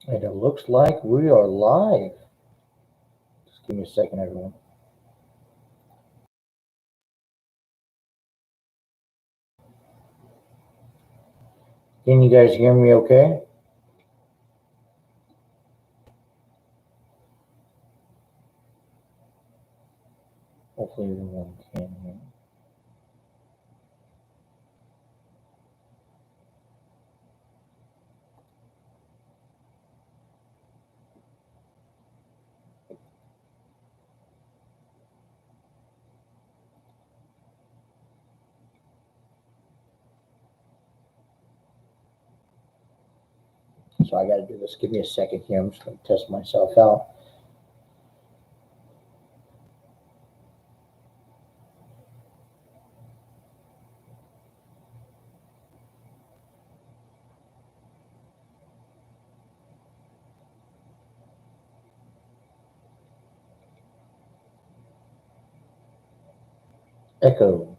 And it looks like we are live. Just give me a second, everyone. Can you guys hear me okay? Hopefully everyone can hear me. So I got to do this. Give me a second here. I'm just going to test myself out. Echo.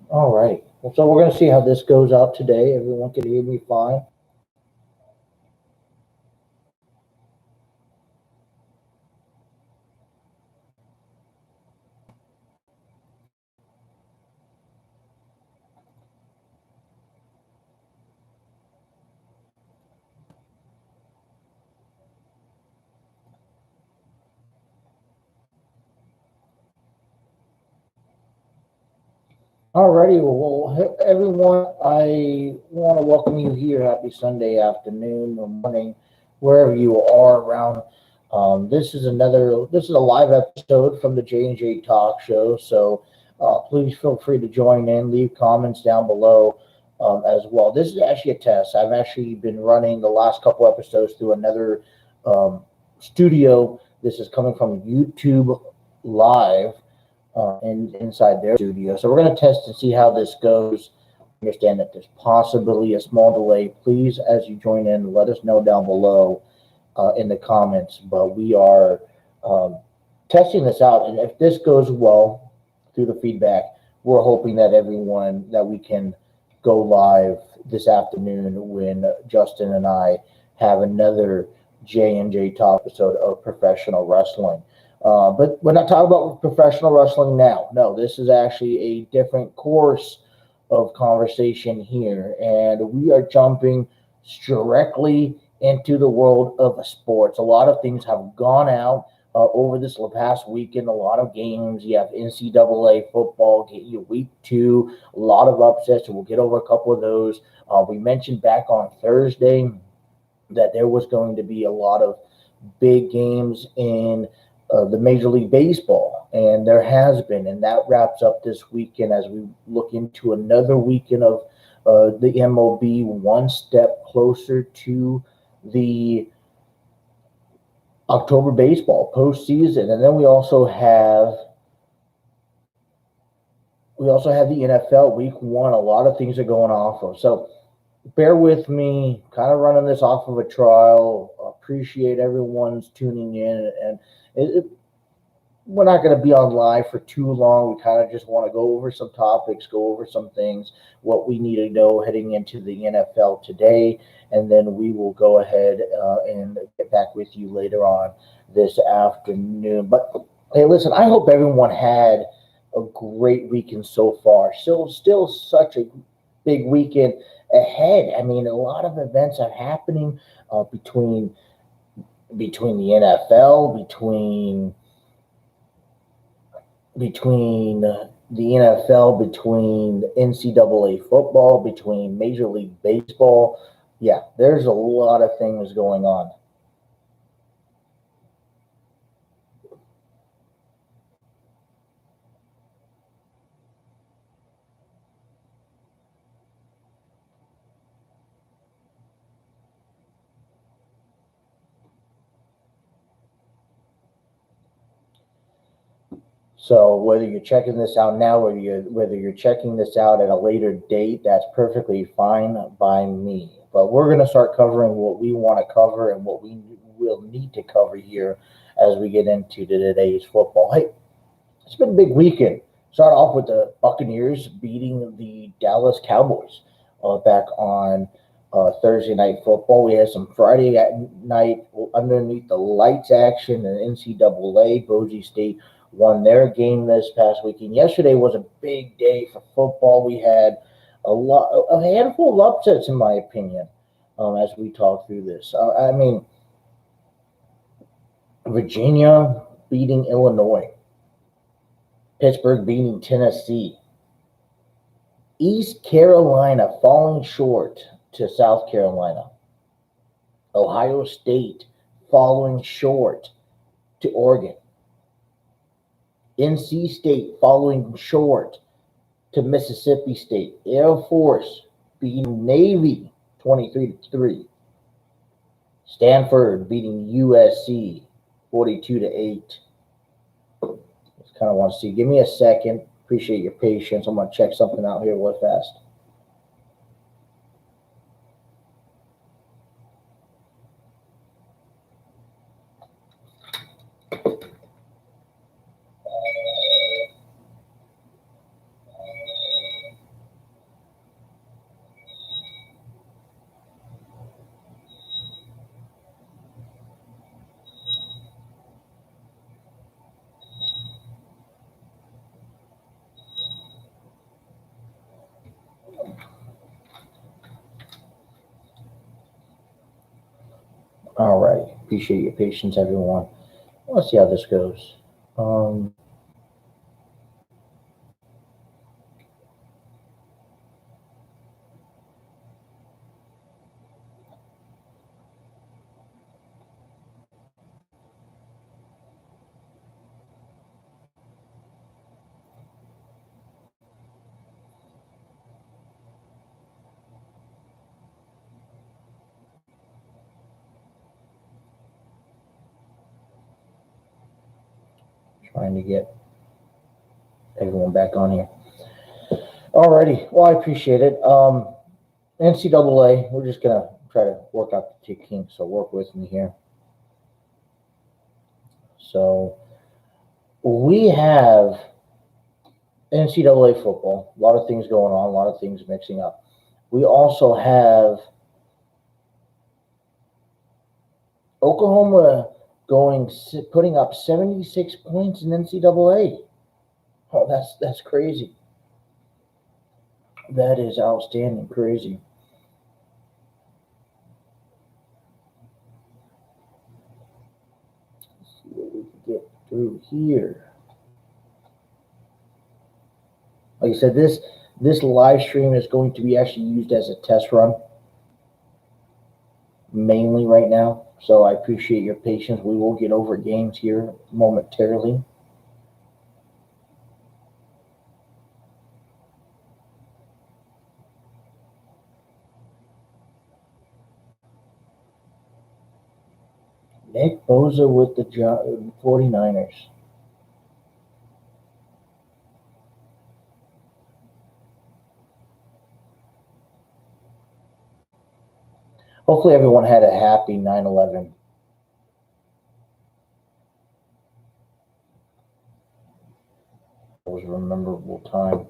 All right. Well, so we're going to see how this goes out today. Everyone can hear me fine. Alrighty, well, everyone, I want to welcome you here. Happy Sunday afternoon or morning, wherever you are around. This is a live episode from the J&J Talk Show. So please feel free to join in, leave comments down below as well. This is actually a test. I've actually been running the last couple episodes through another um, studio. This is coming from YouTube Live and inside their studio. So we're going to test and see how this goes. Understand that there's possibly a small delay. Please, as you join in, let us know down below in the comments. But we are um, testing this out, and if this goes well through the feedback, we're hoping that everyone that we can go live this afternoon when Justin and I have another J&J Talk episode of professional wrestling. But we're not talking about professional wrestling now. No, this is actually a different course of conversation here, and we are jumping directly into the world of sports. A lot of things have gone out over this past weekend. A lot of games. You have NCAA football, get you week two. A lot of upsets. We'll get over a couple of those. We mentioned back on Thursday that there was going to be a lot of big games in the Major League Baseball, and there has been, and that wraps up this weekend as we look into another weekend of the MLB, one step closer to the October baseball postseason, and then we also have the NFL week one. A lot of things are going off of. So bear with me, kind of running this off of a trial. Appreciate everyone's tuning in, and we're not going to be on live for too long. We kind of just want to go over some topics, go over some things, what we need to know heading into the NFL today, and then we will go ahead and get back with you later on this afternoon. But hey, listen, I hope everyone had a great weekend so far. Still such a big weekend ahead. I mean, a lot of events are happening between the NFL, between the NFL, between NCAA football, between Major League Baseball. Yeah, there's a lot of things going on. So whether you're checking this out now or whether you're checking this out at a later date, that's perfectly fine by me. But we're going to start covering what we want to cover and what we will need to cover here as we get into today's football. Hey, it's been a big weekend. Start off with the Buccaneers beating the Dallas Cowboys back on Thursday night football. We had some Friday night underneath the lights action in NCAA. Boise State won their game this past weekend. Yesterday was a big day for football. We had a handful of upsets, in my opinion, as we talk through this. I mean, Virginia beating Illinois. Pittsburgh beating Tennessee. East Carolina falling short to South Carolina. Ohio State falling short to Oregon. NC State falling short to Mississippi State. Air Force beating Navy 23-3. Stanford beating USC 42-8. Just kind of want to see. Give me a second. Appreciate your patience. I'm going to check something out here real fast. All right. Appreciate your patience, everyone. Let's see how this goes. Trying to get everyone back on here. Alrighty. Well, I appreciate it. NCAA, we're just going to try to work out the kinks, so work with me here. So we have NCAA football, a lot of things going on, a lot of things mixing up. We also have Oklahoma putting up 76 points in NCAA. Oh, that's crazy. That is outstanding, crazy. Let's see what we can get through here. Like I said, this live stream is going to be actually used as a test run, mainly right now. So I appreciate your patience. We will get over games here momentarily. Nick Bosa with the 49ers. Hopefully everyone had a happy 9/11. It was a memorable time.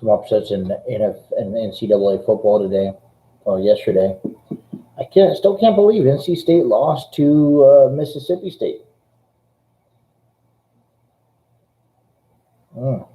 some upsets in NCAA football today or yesterday. Still can't believe NC State lost to Mississippi State. Mm.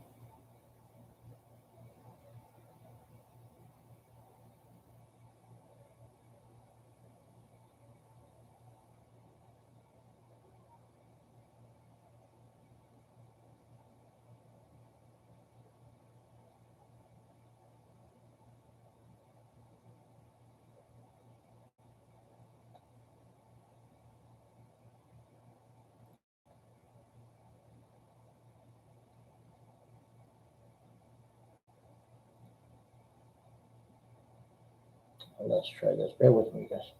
Let's try this. Bear with me, guys.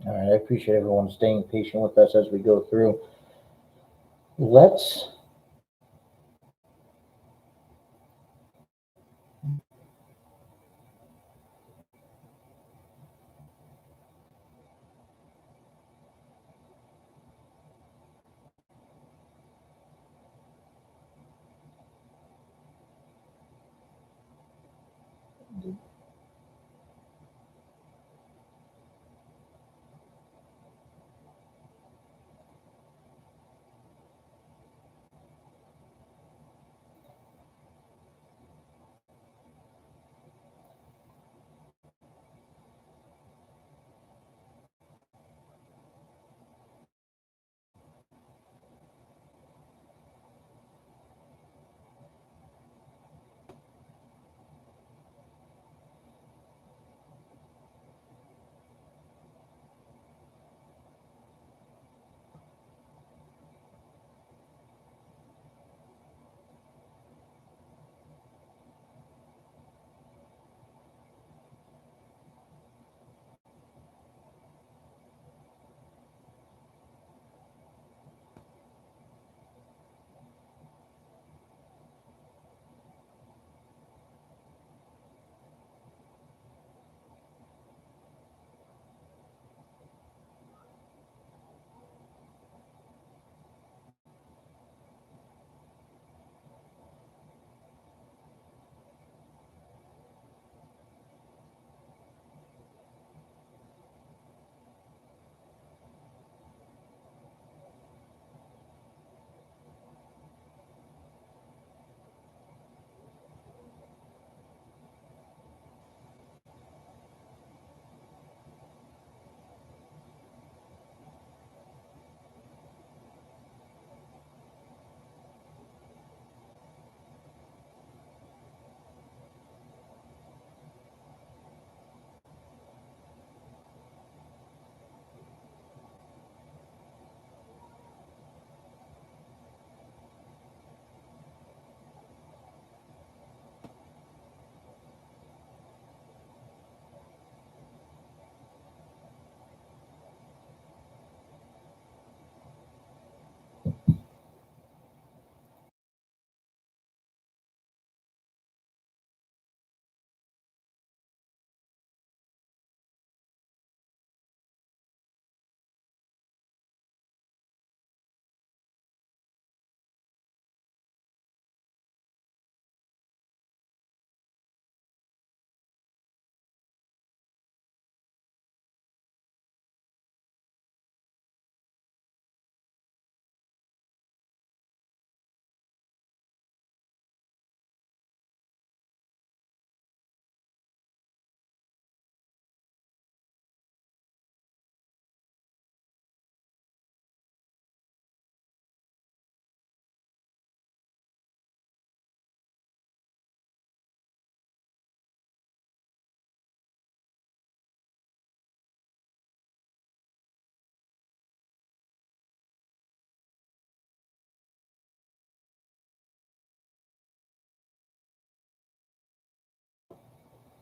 All right, I appreciate everyone staying patient with us as we go through. Let's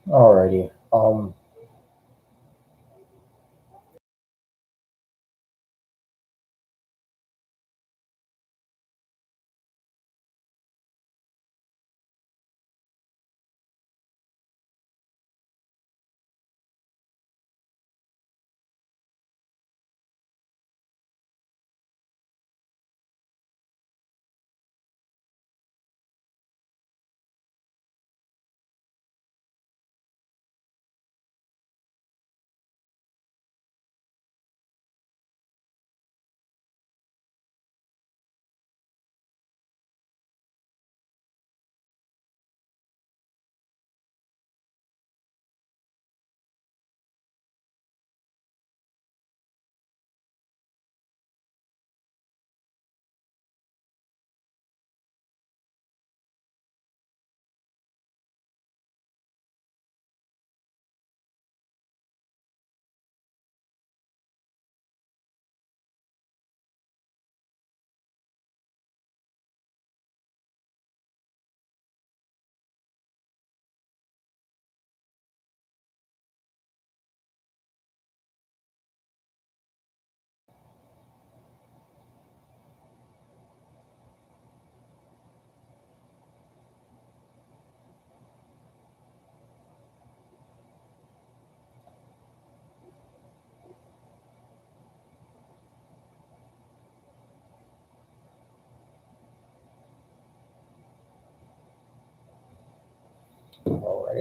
Alrighty. Alrighty.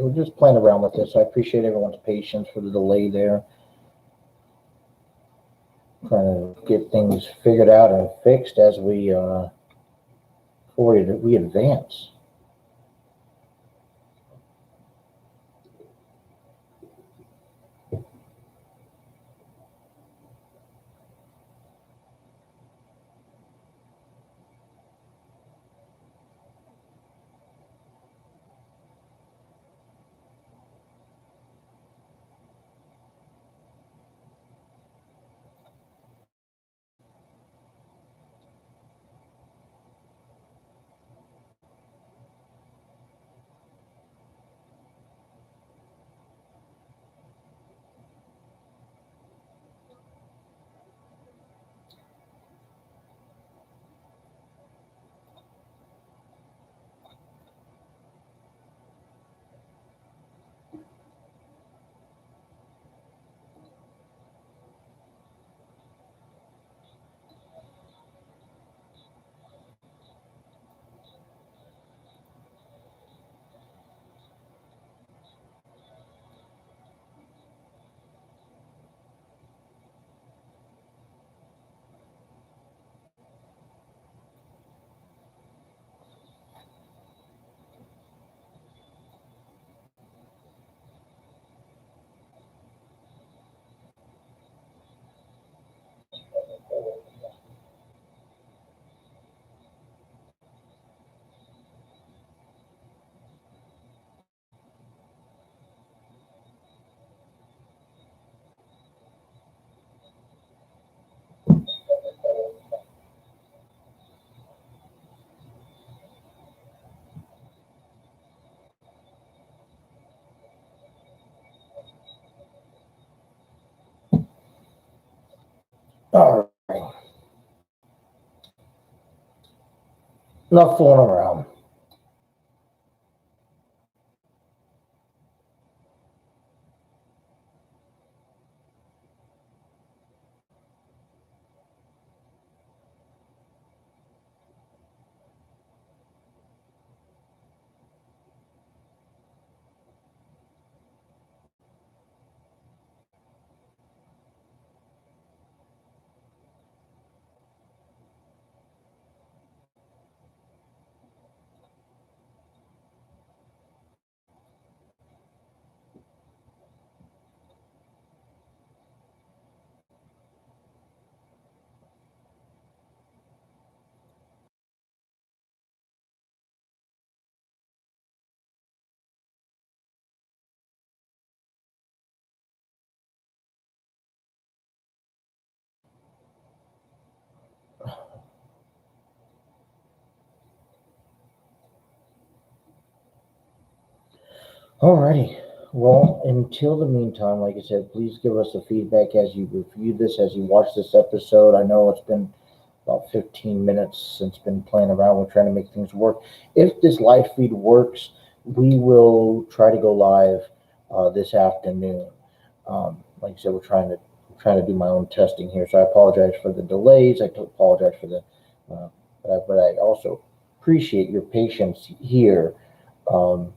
We're just playing around with this. I appreciate everyone's patience for the delay there. Trying to get things figured out and fixed as we advance. All right. Enough fooling around. Alrighty. Well, until the meantime, like I said, please give us the feedback as you review this, as you watch this episode. I know it's been about 15 minutes since been playing around. We're trying to make things work. If this live feed works, we will try to go live this afternoon. Like I said, we're trying to do my own testing here, so I apologize for the delays. I apologize for the, but I also appreciate your patience here. Um,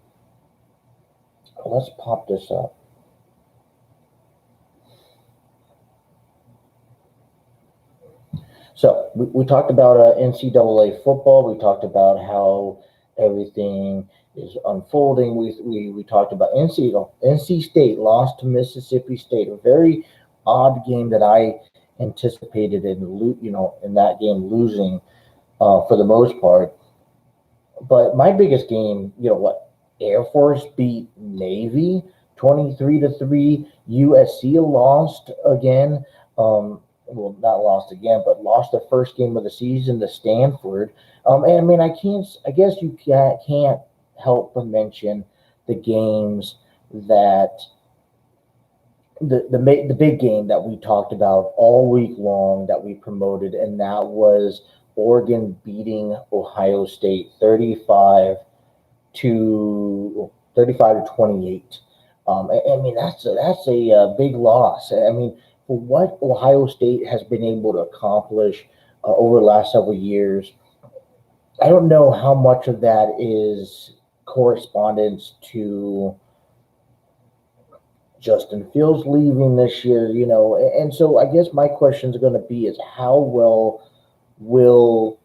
let's pop this up. So we talked about NCAA football. We talked about how everything is unfolding. We talked about NC State lost to Mississippi State, a very odd game that I anticipated in that game losing for the most part. But my biggest game, Air Force beat Navy 23-3. USC lost again. Well, not lost again, but lost the first game of the season to Stanford. And I mean, I guess you can't help but mention the games that the big game that we talked about all week long that we promoted, and that was Oregon beating Ohio State 35 to 28. I mean, that's a big loss. I mean, for what Ohio State has been able to accomplish over the last several years, I don't know how much of that is correspondence to Justin Fields leaving this year, and so I guess my question is going to be is how well will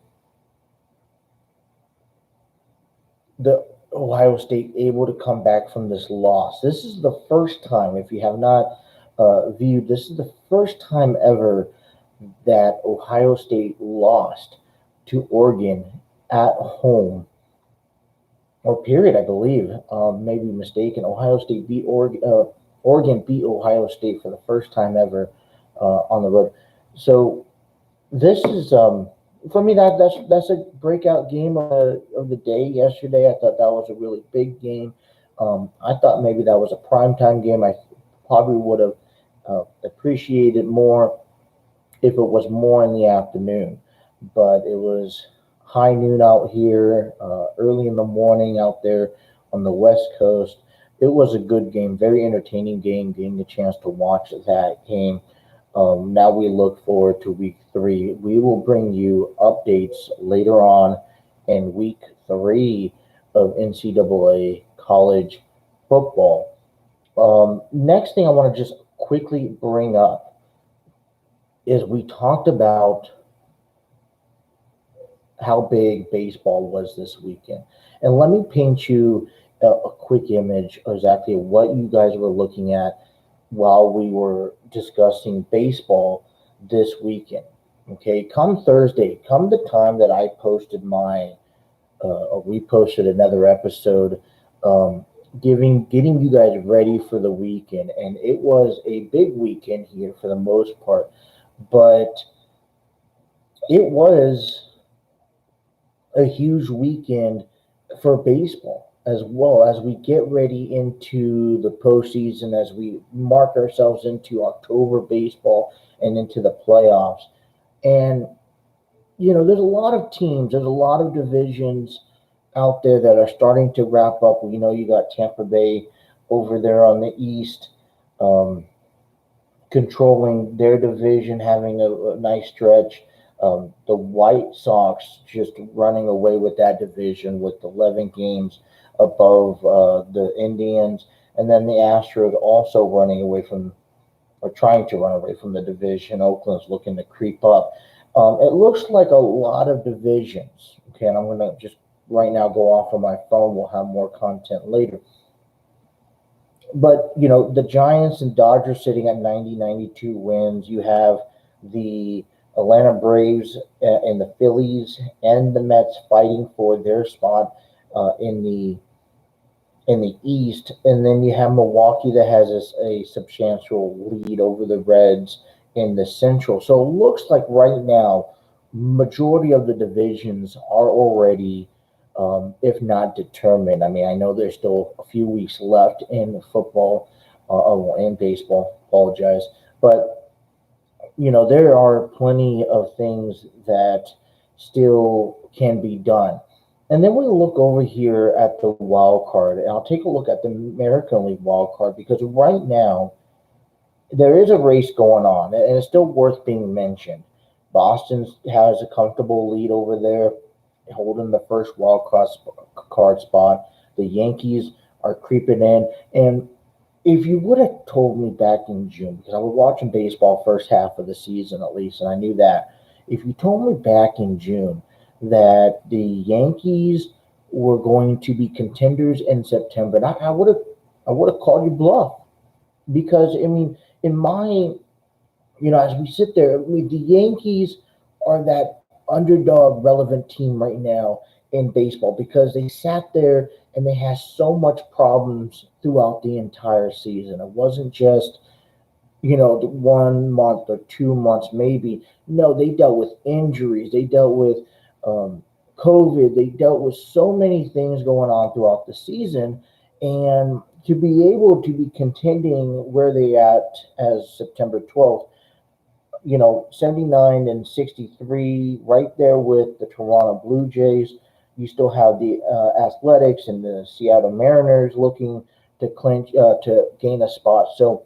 the Ohio State able to come back from this loss? This is the first time, if you have not viewed, this is the first time ever that Ohio State lost to Oregon at home, or period, I believe. Maybe mistaken. Ohio State beat Oregon. Oregon beat Ohio State for the first time ever on the road. So this is for me that's a breakout game of the day yesterday. I thought that was a really big game. I thought maybe that was a primetime game. I probably would have appreciated more if it was more in the afternoon, but it was high noon out here, early in the morning out there on the West Coast. It was a good game, very entertaining game, getting the chance to watch that game. Now we look forward to week 3. We will bring you updates later on in week 3 of NCAA college football. Next thing I want to just quickly bring up is we talked about how big baseball was this weekend. And let me paint you a quick image of exactly what you guys were looking at while we were discussing baseball this weekend. Okay, come Thursday, come the time that I posted we posted another episode, getting you guys ready for the weekend, and it was a big weekend here for the most part, but it was a huge weekend for baseball as well as we get ready into the postseason, as we mark ourselves into October baseball and into the playoffs. And, there's a lot of teams, there's a lot of divisions out there that are starting to wrap up. You got Tampa Bay over there on the East, controlling their division, having a nice stretch. The White Sox just running away with that division with 11 games above the Indians, and then the Astros also running away from, or trying to run away from the division. Oakland's looking to creep up. It looks like a lot of divisions. Okay, and I'm going to just right now go off on my phone. We'll have more content later. But, the Giants and Dodgers sitting at 90, 92 wins. You have the Atlanta Braves and the Phillies and the Mets fighting for their spot in the East, and then you have Milwaukee that has a substantial lead over the Reds in the Central. So it looks like right now, majority of the divisions are already if not determined. I mean, I know there's still a few weeks left in football, in baseball. Apologize, but there are plenty of things that still can be done. And then we look over here at the wild card, and I'll take a look at the American League wild card because right now there is a race going on, and it's still worth being mentioned. Boston has a comfortable lead over there, holding the first card spot. The Yankees are creeping in, and if you would have told me back in June, because I was watching baseball first half of the season at least, and I knew that. If you told me back in June that the Yankees were going to be contenders in September, and I would have called you bluff because I mean, in my as we sit there, I mean, the Yankees are that underdog relevant team right now in baseball because they sat there and they had so much problems throughout the entire season. It wasn't just, the 1 month or 2 months, maybe. No, they dealt with injuries. They dealt with um, COVID. They dealt with so many things going on throughout the season. And to be able to be contending where they at as September 12th, 79 and 63, right there with the Toronto Blue Jays. You still have the Athletics and the Seattle Mariners looking to gain a spot. So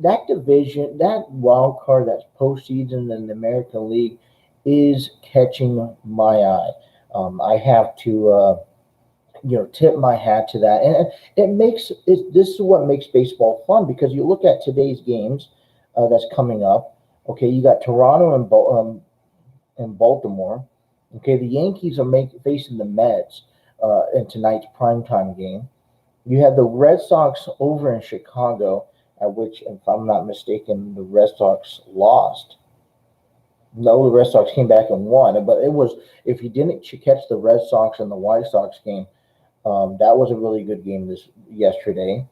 that division, that wild card, that's postseason in the American League, is catching my eye. I have to, tip my hat to that, and this is what makes baseball fun because you look at today's games that's coming up. Okay, you got Toronto and Baltimore. Okay, the Yankees are facing the Mets in tonight's primetime game. You have the Red Sox over in Chicago, at which, if I'm not mistaken, the Red Sox lost. No, the Red Sox came back and won, but it was, if you didn't catch the Red Sox and the White Sox game, that was a really good game yesterday.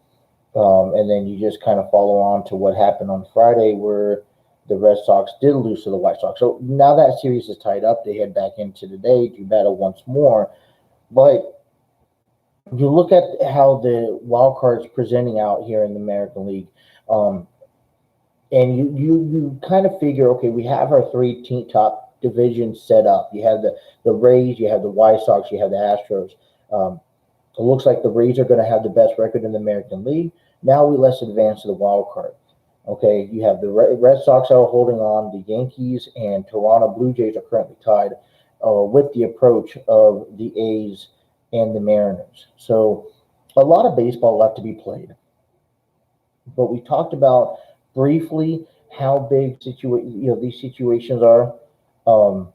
And then you just kind of follow on to what happened on Friday, where the Red Sox did lose to the White Sox. So now that series is tied up. They head back into today to battle once more. But you look at how the wild cards presenting out here in the American League, um, and you kind of figure, okay, we have our top divisions set up. You have the Rays, you have the White Sox, you have the Astros. It looks like the Rays are going to have the best record in the American League. Now let's advance to the wild card. Okay, you have the Red Sox are holding on. The Yankees and Toronto Blue Jays are currently tied with the approach of the A's and the Mariners. So a lot of baseball left to be played. But we talked about briefly how big these situations are. Um,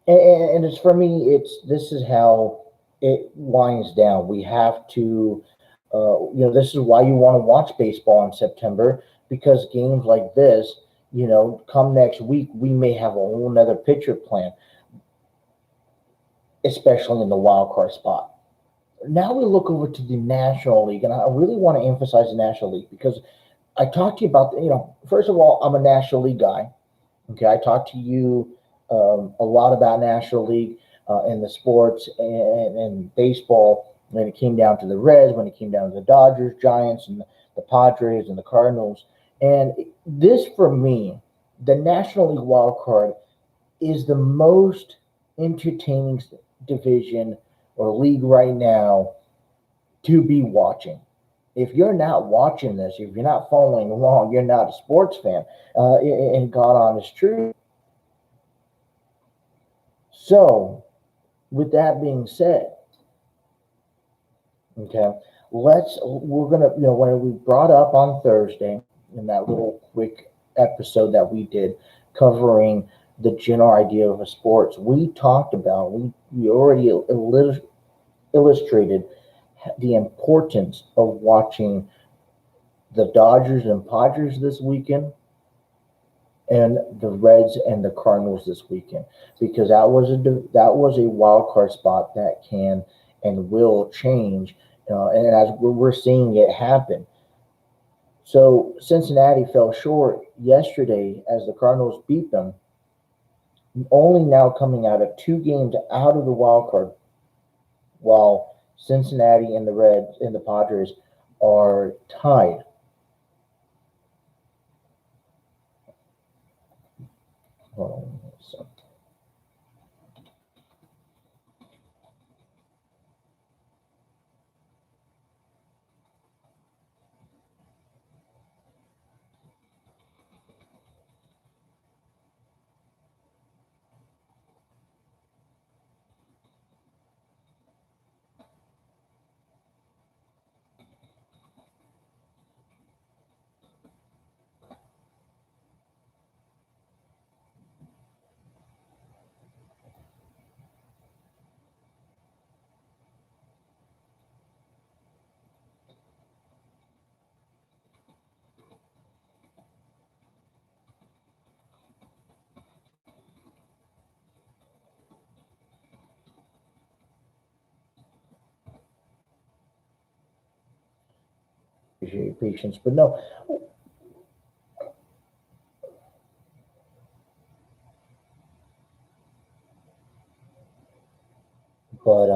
and it's, for me, this is how it winds down. We have to, this is why you want to watch baseball in September, because games like this, come next week, we may have a whole nother pitcher plan, especially in the wild card spot. Now we look over to the National League, and I really want to emphasize the National League because I talked to you about, first of all, I'm a National League guy. Okay, I talked to you a lot about National League and the sports and baseball when it came down to the Reds, when it came down to the Dodgers, Giants, and the Padres and the Cardinals. And this, for me, the National League wild card is the most entertaining division or league right now to be watching. If you're not watching this, if you're not following along, you're not a sports fan. In God honest truth. So, with that being said, okay, we're gonna, when we brought up on Thursday in that little quick episode that we did covering the general idea of a sports, we talked about, we already illustrated the importance of watching the Dodgers and Padres this weekend and the Reds and the Cardinals this weekend, because that was a wild card spot that can and will change, and as we're seeing it happen. So Cincinnati fell short yesterday as the Cardinals beat them, only now coming out of 2 games out of the wild card while Cincinnati and the Reds and the Padres are tied. Hold on. So, appreciate your patience, but no. But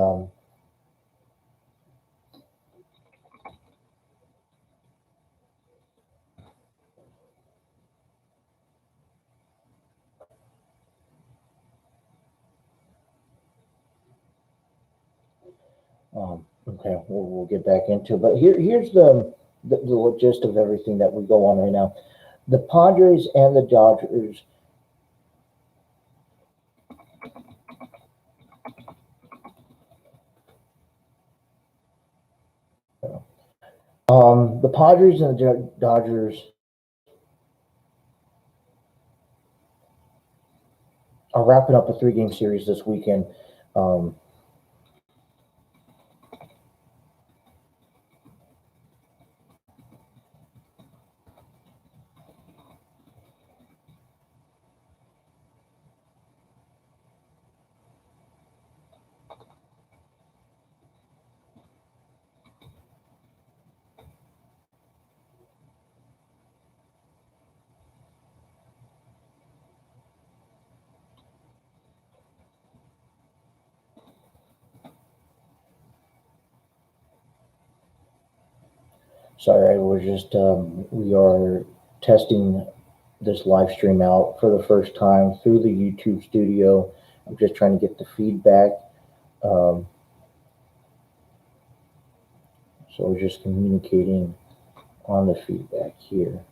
okay, we'll get back into it. But here's the gist of everything that we go on right now. The Padres and the Dodgers. The Padres and the Dodgers are wrapping up a 3-game series this weekend. Um, Sorry, we're just we are testing this live stream out for the first time through the YouTube studio. I'm just trying to get the feedback. Um, so we're just communicating on the feedback here.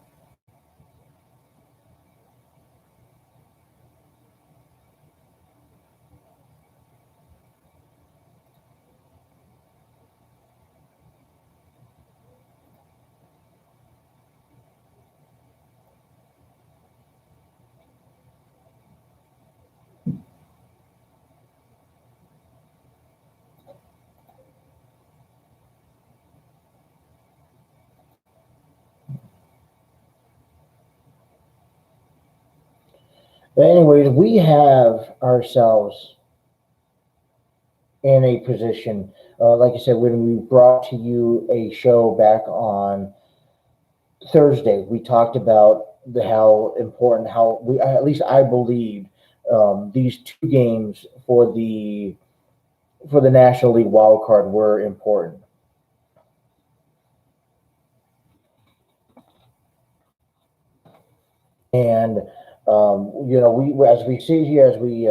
But anyways, we have ourselves in a position, like I said, when we brought to you a show back on Thursday, we talked about how important, how we, at least I believe, these 2 games for the National League wild card were important. And we as we sit here, as we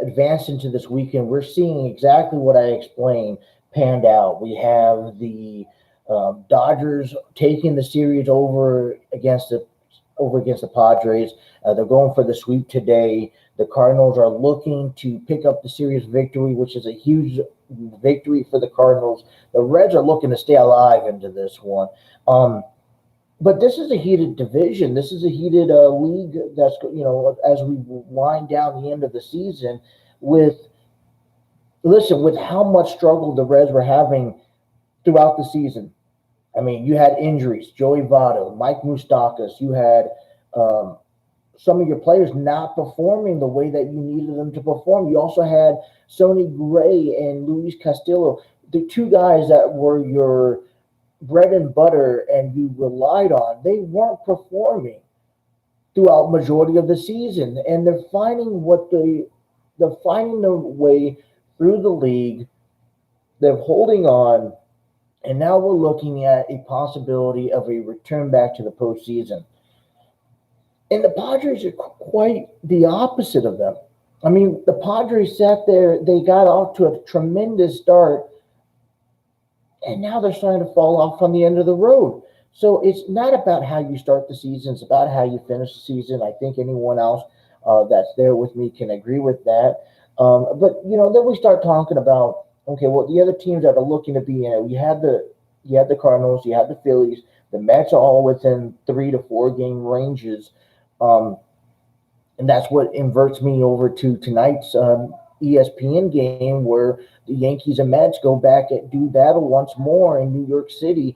advance into this weekend, we're seeing exactly what I explained panned out. We have the Dodgers taking the series over against the Padres. They're going for the sweep today. The Cardinals are looking to pick up the series victory, which is a huge victory for the Cardinals. The Reds are looking to stay alive into this one. But this is a heated division. This is a heated league. That's as we wind down the end of the season, with with how much struggle the Reds were having throughout the season. I mean, you had injuries, Joey Votto, Mike Moustakas. You had some of your players not performing the way that you needed them to perform. You also had Sonny Gray and Luis Castillo, the 2 guys that were your bread and butter and you relied on. They weren't performing throughout majority of the season, and they're finding their way through the league. they're holding on, and now we're looking at a possibility of a return back to the postseason. And the Padres are quite the opposite of them. I mean, the Padres sat there, they got off to a tremendous start, and now they're starting to fall off on the end of the road. So it's not about how you start the season, it's about how you finish the season. I think anyone else that's there with me can agree with that. But then we start talking about, okay, well, the other teams that are looking to be in it, you had the Cardinals, you had the Phillies, the Mets are all within 3 to 4 game ranges. And that's what inverts me over to tonight's ESPN game, where the Yankees and Mets go back and do battle once more in New York City,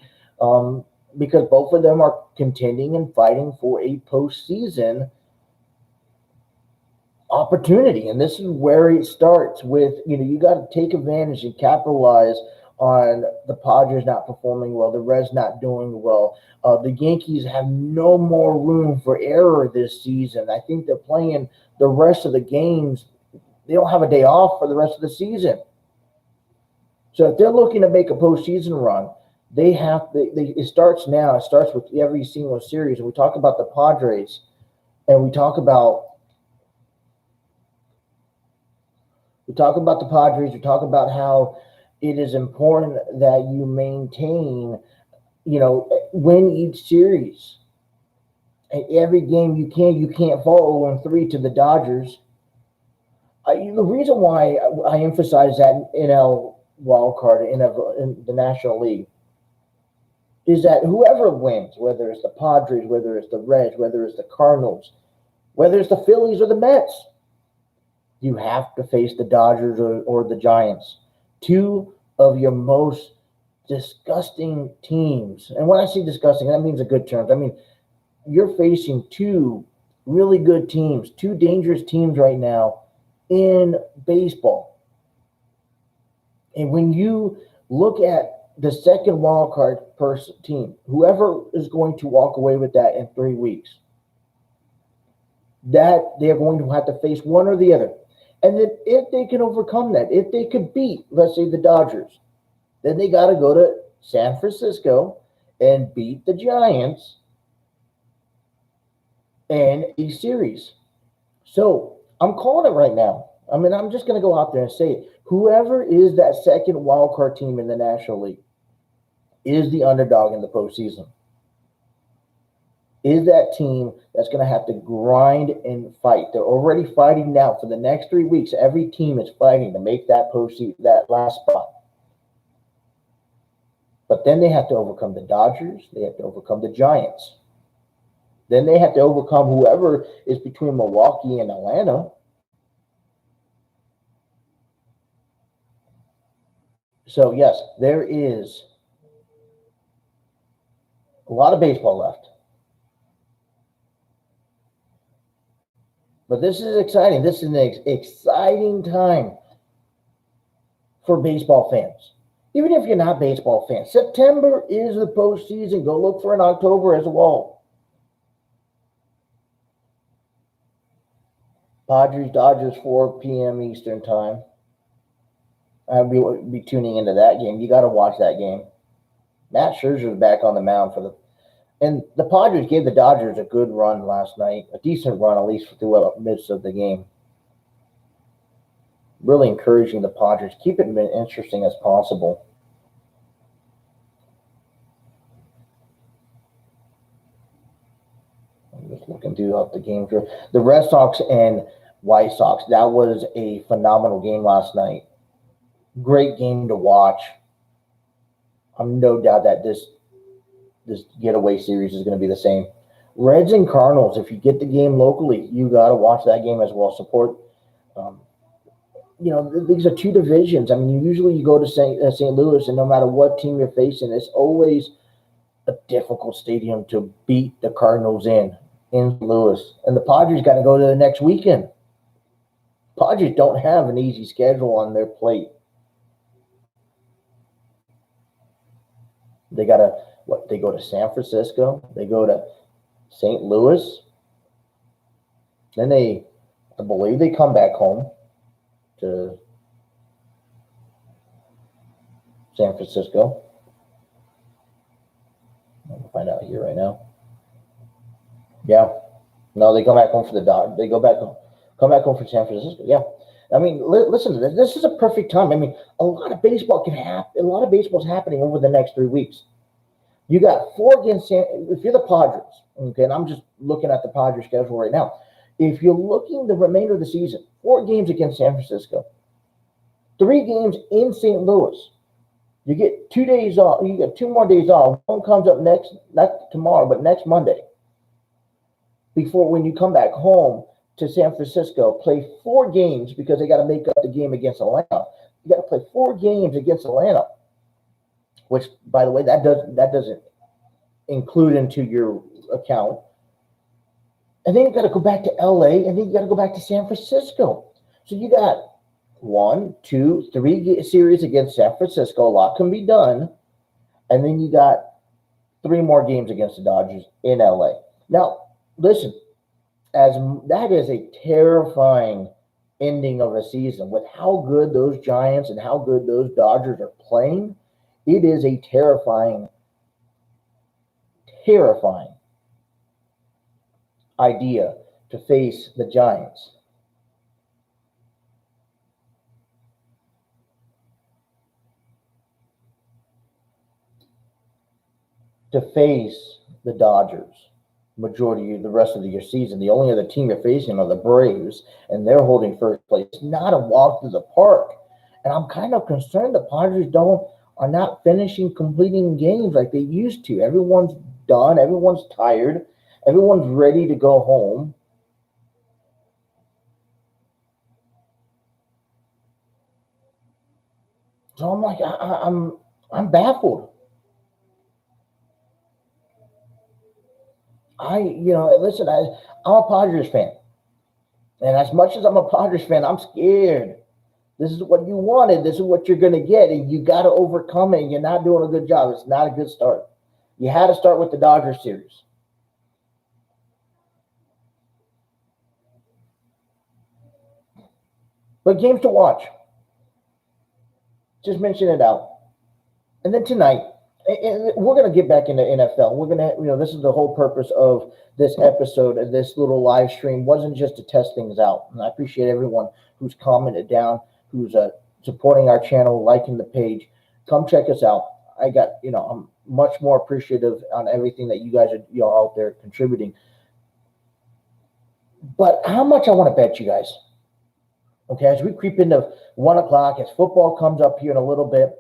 because both of them are contending and fighting for a postseason opportunity. And this is where it starts with, you got to take advantage and capitalize on the Padres not performing well, the Reds not doing well. The Yankees have no more room for error this season. I think they're playing the rest of the games. They don't have a day off for the rest of the season. So if they're looking to make a postseason run, it starts now. It starts with every single series. And we talk about the Padres, and we talk about the Padres. We talk about how it is important that you maintain, win each series. And every game you can't fall 0-3 to the Dodgers. The reason why I emphasize that NL wild card in the National League is that whoever wins, whether it's the Padres, whether it's the Reds, whether it's the Cardinals, whether it's the Phillies or the Mets, you have to face the Dodgers or the Giants. Two of your most disgusting teams. And when I say disgusting, that means a good term. I mean, you're facing two really good teams, two dangerous teams right now in baseball. And when you look at the second wild card team, whoever is going to walk away with that in 3 weeks, that they're going to have to face one or the other. And then if they can overcome that, if they could beat, let's say, the Dodgers, then they got to go to San Francisco and beat the Giants in a series. So I'm calling it right now. I mean, I'm just going to go out there and say it. Whoever is that second wild card team in the National League is the underdog in the postseason. Is that team that's going to have to grind and fight. They're already fighting now for the next 3 weeks. Every team is fighting to make that postseason, that last spot. But then they have to overcome the Dodgers. They have to overcome the Giants. Then they have to overcome whoever is between Milwaukee and Atlanta. So, yes, there is a lot of baseball left. But this is exciting. This is an exciting time for baseball fans. Even if you're not baseball fans, September is the postseason. Go look for an October as well. Padres, Dodgers, 4 p.m. Eastern time. I'll be tuning into that game. You got to watch that game. Matt Scherzer's back on the mound and the Padres gave the Dodgers a good run last night, a decent run, at least through the midst of the game. Really encouraging the Padres. Keep it as interesting as possible. I'm just looking through the games. The Red Sox and White Sox, that was a phenomenal game last night. Great game to watch. I'm no doubt that this getaway series is going to be the same. Reds and Cardinals, if you get the game locally, you got to watch that game as well. Support. These are two divisions. I mean, usually you go to St. Louis, and no matter what team you're facing, it's always a difficult stadium to beat the Cardinals in St. Louis. And the Padres got to go to the next weekend. Padres don't have an easy schedule on their plate. They got to they go to San Francisco, they go to St. Louis, then I believe they come back home to San Francisco. I'll find out here right now. Yeah. No, they come back home for the dog. They come back home for San Francisco. Yeah. I mean, listen to this. This is a perfect time. I mean, a lot of baseball can happen. A lot of baseball's happening over the next 3 weeks. You got four against if you're the Padres, okay, and I'm just looking at the Padres schedule right now. If you're looking the remainder of the season, 4 games against San Francisco, 3 games in St. Louis. You get 2 days off. You get 2 more days off. One comes up not tomorrow, but next Monday. Before when you come back home to San Francisco, play 4 games because they got to make up the game against Atlanta. You got to play 4 games against Atlanta, which, by the way, that doesn't include into your account. And then you got to go back to LA, and then you got to go back to San Francisco. So you got 1, 2, 3 series against San Francisco. A lot can be done, and then you got 3 more games against the Dodgers in LA. Now, listen, as that is a terrifying ending of a season with how good those Giants and how good those Dodgers are playing. It is a terrifying idea to face the Giants. To face the Dodgers majority of the rest of your season. The only other team you're facing are the Braves, and they're holding first place. It's not a walk to the park. And I'm kind of concerned the Padres are not completing games like they used to. Everyone's done, everyone's tired, everyone's ready to go home. So I'm like, I'm baffled. Listen, I'm a Padres fan. And as much as I'm a Padres fan, I'm scared. This is what you wanted. This is what you're going to get. And you got to overcome it. And you're not doing a good job. It's not a good start. You had to start with the Dodgers series. But games to watch. Just mention it out. And then tonight, and we're going to get back into NFL. We're going to, this is the whole purpose of this episode and this little live stream wasn't just to test things out. And I appreciate everyone who's commented down, who's supporting our channel, liking the page. Come check us out. I'm much more appreciative on everything that you guys are out there contributing. But how much I want to bet you guys? Okay, as we creep into 1 o'clock, as football comes up here in a little bit,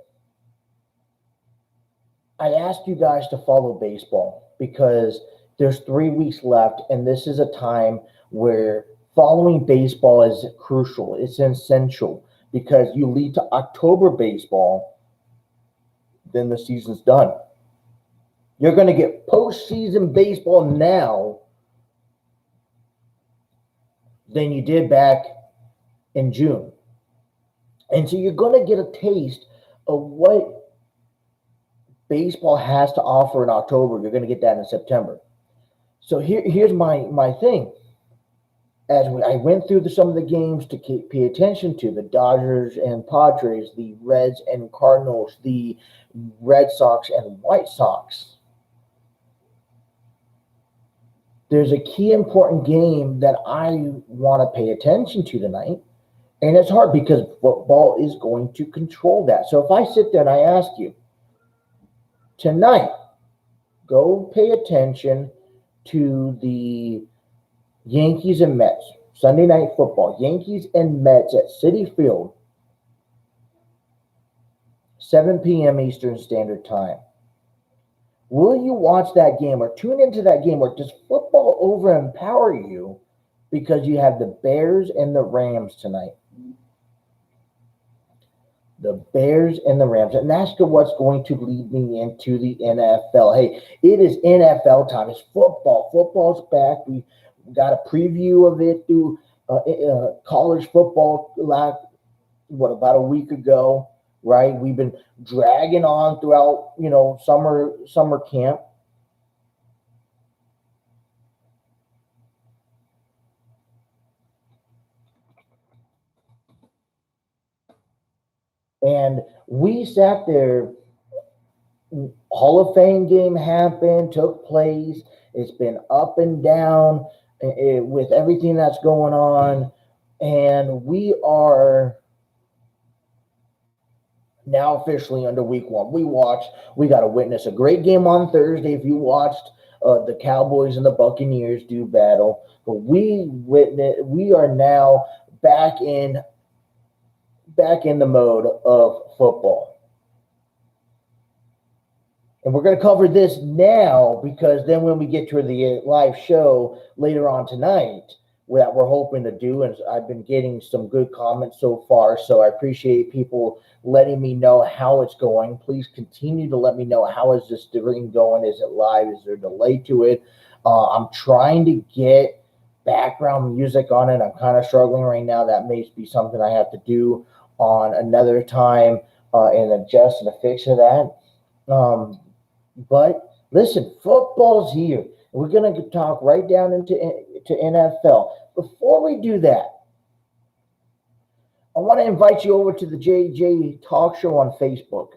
I asked you guys to follow baseball because there's 3 weeks left, and this is a time where following baseball is crucial. It's essential because you lead to October baseball, then the season's done. You're going to get postseason baseball now than you did back in June. And so you're going to get a taste of what baseball has to offer in October. You're going to get that in September. So here's my thing. As I went through some of the games to pay attention to, the Dodgers and Padres, the Reds and Cardinals, the Red Sox and White Sox, there's a key important game that I want to pay attention to tonight. And it's hard because football is going to control that. So if I sit there and I ask you, tonight, go pay attention to the Yankees and Mets. Sunday Night Football. Yankees and Mets at Citi Field. 7 p.m. Eastern Standard Time. Will you watch that game or tune into that game, or does football over-empower you because you have the Bears and the Rams tonight? The Bears and the Rams. And that's what's going to lead me into the NFL. Hey, it is NFL time. It's football. Football's back. We got a preview of it through college football about a week ago, right? We've been dragging on throughout, summer camp. And we sat there. Hall of Fame game happened, took place. It's been up and down with everything that's going on. And we are now officially under week one. We got to witness a great game on Thursday. If you watched the Cowboys and the Buccaneers do battle, but we are now back in the mode of football. And we're going to cover this now because then when we get to the live show later on tonight, that we're hoping to do, and I've been getting some good comments so far, so I appreciate people letting me know how it's going. Please continue to let me know how is this stream going. Is it live? Is there a delay to it? I'm trying to get background music on it. I'm kind of struggling right now. That may be something I have to do on another time and adjust and fix to that. But listen, football's here. We're going to talk right down into NFL. Before we do that, I want to invite you over to the JJ Talk Show on Facebook.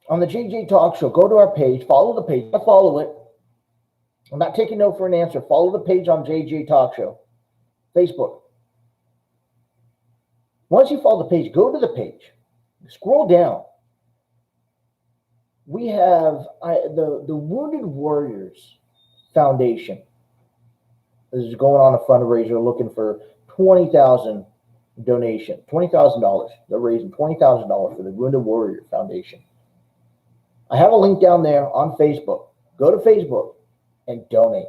On the JJ Talk Show, go to our page, follow the page. Follow it. I'm not taking no for an answer. Follow the page on JJ Talk Show, Facebook. Once you follow the page, go to the page. Scroll down. We have the Wounded Warriors Foundation. This is going on a fundraiser looking for $20,000 donation. $20,000. They're raising $20,000 for the Wounded Warrior Foundation. I have a link down there on Facebook. Go to Facebook and donate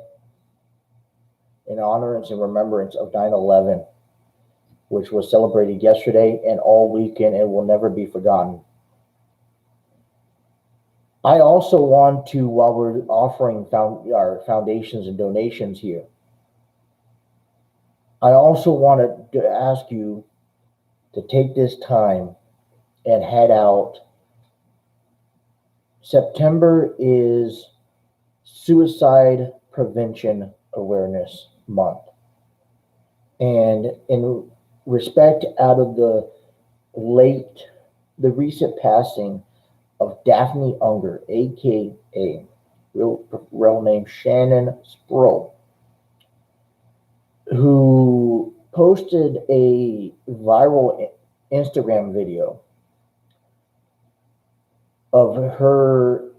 in honor and in remembrance of 9/11, which was celebrated yesterday and all weekend and will never be forgotten. I also want to, while we're offering our foundations and donations here, I also wanted to ask you to take this time and head out. September is Suicide Prevention Awareness Month. And in respect out of the recent passing of Daphne Unger, a.k.a. real name Shannon Sproul, who posted a viral Instagram video of her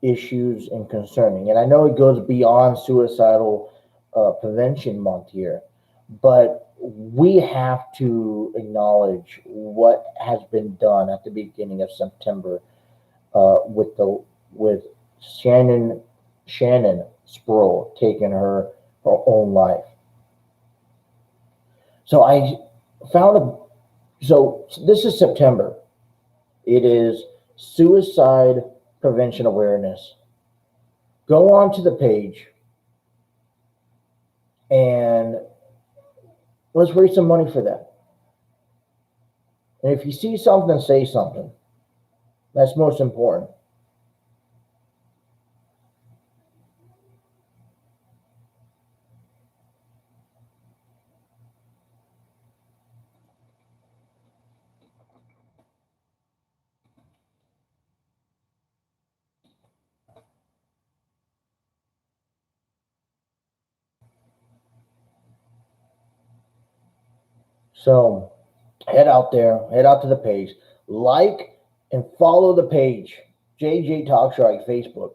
issues and concerning. And I know it goes beyond Suicidal Prevention Month here, but we have to acknowledge what has been done at the beginning of September with Shannon Sproul taking her own life. So I found so this is September. It is Suicide Prevention Awareness. Go on to the page and let's raise some money for that. And if you see something, say something. That's most important. So head out there, head out to the page, like and follow the page, JJ Talk Show on Facebook.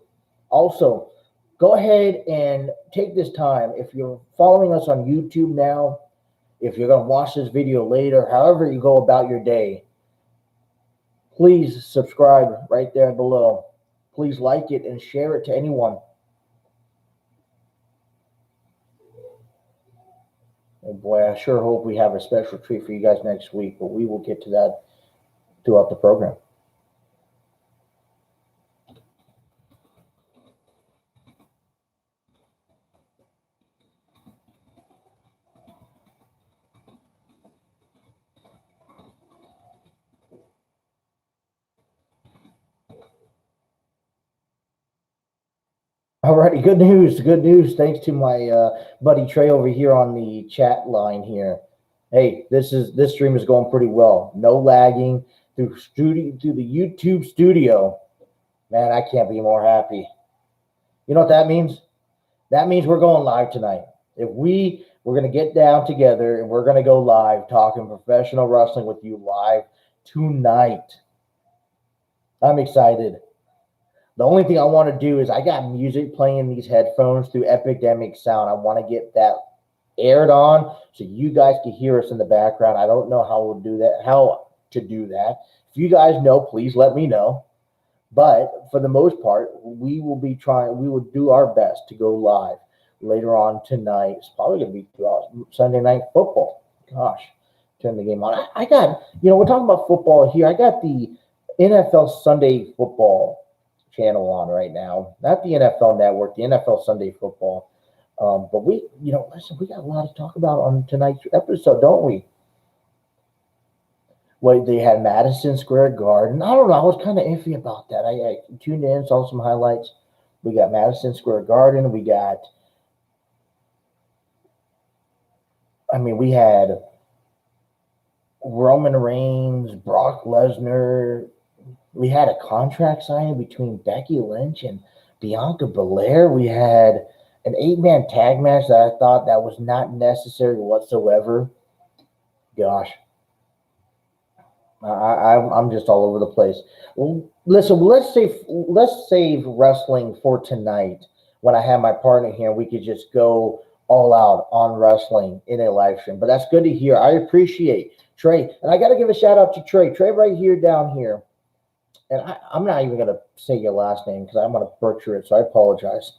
Also, go ahead and take this time. If you're following us on YouTube now, if you're going to watch this video later, however you go about your day, please subscribe right there below. Please like it and share it to anyone. Oh boy, I sure hope we have a special treat for you guys next week, but we will get to that throughout the program. Alrighty, good news. Good news. Thanks to my buddy Trey over here on the chat line here. Hey, this stream is going pretty well. No lagging through the YouTube studio. Man, I can't be more happy. You know what that means? That means we're going live tonight. If we're gonna get down together and we're gonna go live talking professional wrestling with you live tonight. I'm excited. The only thing I want to do is I got music playing in these headphones through Epidemic Sound. I want to get that aired on so you guys can hear us in the background. I don't know how we'll do that, how to do that. If you guys know, please let me know. But for the most part, we will do our best to go live later on tonight. It's probably going to be throughout Sunday Night Football. Gosh, turn the game on. I got, we're talking about football here. I got the NFL Sunday Football channel on right now, not the NFL Network, the NFL Sunday Football. But listen, we got a lot to talk about on tonight's episode, don't we? Well, they had Madison Square Garden. I don't know. I was kind of iffy about that. I tuned in, saw some highlights. We got Madison Square Garden. We had Roman Reigns, Brock Lesnar. We had a contract signing between Becky Lynch and Bianca Belair. We had an 8-man tag match that I thought that was not necessary whatsoever. Gosh. I'm just all over the place. Well, listen, let's save wrestling for tonight when I have my partner here. We could just go all out on wrestling in a live stream. But that's good to hear. I appreciate Trey. And I got to give a shout out to Trey. Trey right here down here. And I'm not even going to say your last name because I'm going to butcher it, so I apologize.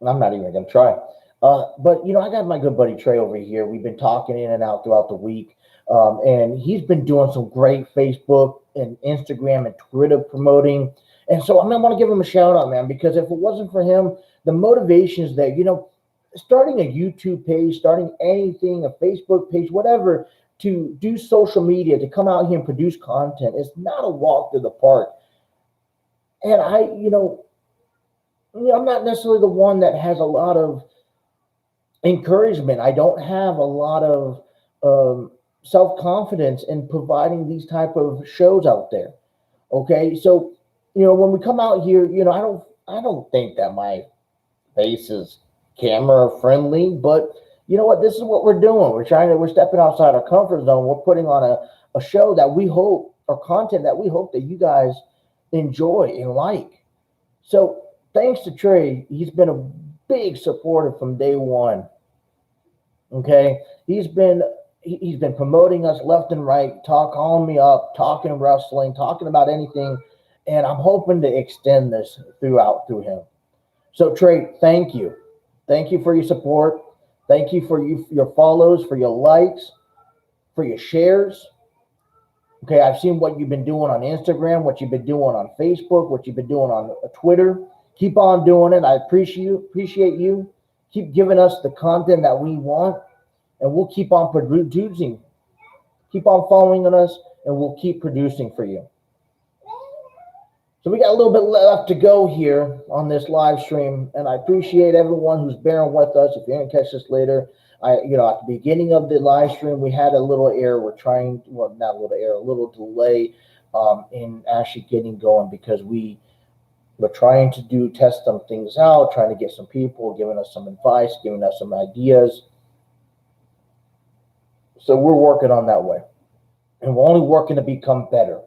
I'm not even going to try. But, I got my good buddy Trey over here. We've been talking in and out throughout the week. And he's been doing some great Facebook and Instagram and Twitter promoting. And so I want to give him a shout out, man, because if it wasn't for him, the motivation is there. Starting a YouTube page, starting anything, a Facebook page, whatever, to do social media, to come out here and produce content, it's not a walk to the park. And I'm not necessarily the one that has a lot of encouragement. I don't have a lot of self-confidence in providing these type of shows out there. Okay, so when we come out here, I don't think that my face is camera friendly, but you know what? This is what we're doing. We're stepping outside our comfort zone. We're putting on a show that we hope, or content that we hope that you guys enjoy and like. So thanks to Trey, he's been a big supporter from day one. Okay, he's been promoting us left and right, calling me up, talking wrestling, talking about anything, and I'm hoping to extend this through him. So Trey, thank you for your support. Thank you for your follows, for your likes, for your shares. Okay, I've seen what you've been doing on Instagram, what you've been doing on Facebook, what you've been doing on Twitter. Keep on doing it. I appreciate you. Keep giving us the content that we want, and we'll keep on producing. Keep on following us, and we'll keep producing for you. So we got a little bit left to go here on this live stream, and I appreciate everyone who's bearing with us. If you're going to catch this later, at the beginning of the live stream, we had a little error. A little delay in actually getting going because we're trying to test some things out, trying to get some people, giving us some advice, giving us some ideas. So we're working on that way. And we're only working to become better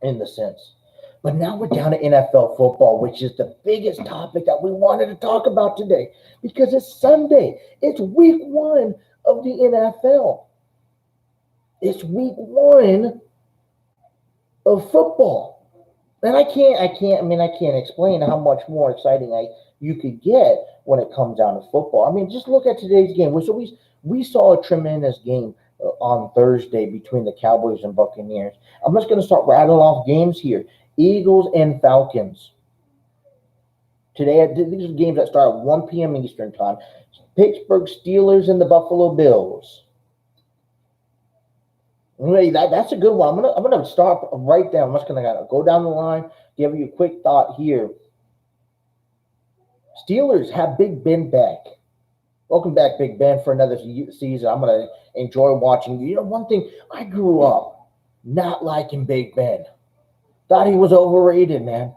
in the sense. But now we're down to NFL football, which is the biggest topic that we wanted to talk about today because it's Sunday. It's week 1 of the NFL. It's week 1 of football. And I can't explain how much more exciting you could get when it comes down to football. Just look at today's game. So we saw a tremendous game on Thursday between the Cowboys and Buccaneers. I'm just going to start rattling off games here. Eagles and Falcons. Today, these are games that start at 1 p.m. Eastern time. Pittsburgh Steelers and the Buffalo Bills. That's a good one. I'm gonna stop right there. I'm just gonna go down the line, give you a quick thought here. Steelers have Big Ben back. Welcome back, Big Ben, for another season. I'm going to enjoy watching you. You know, one thing, I grew up not liking Big Ben. Thought he was overrated, man.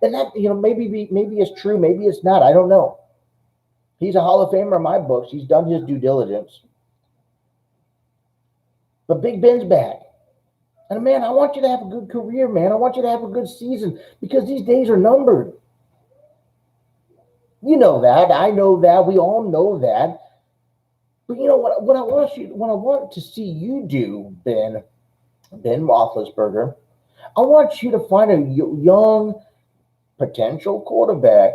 And that, maybe it's true, maybe it's not. I don't know. He's a Hall of Famer in my books. He's done his due diligence. But Big Ben's back. And man, I want you to have a good career, man. I want you to have a good season because these days are numbered. You know that. I know that. We all know that. But you know what I want to see you do, Ben Roethlisberger, I want you to find a young potential quarterback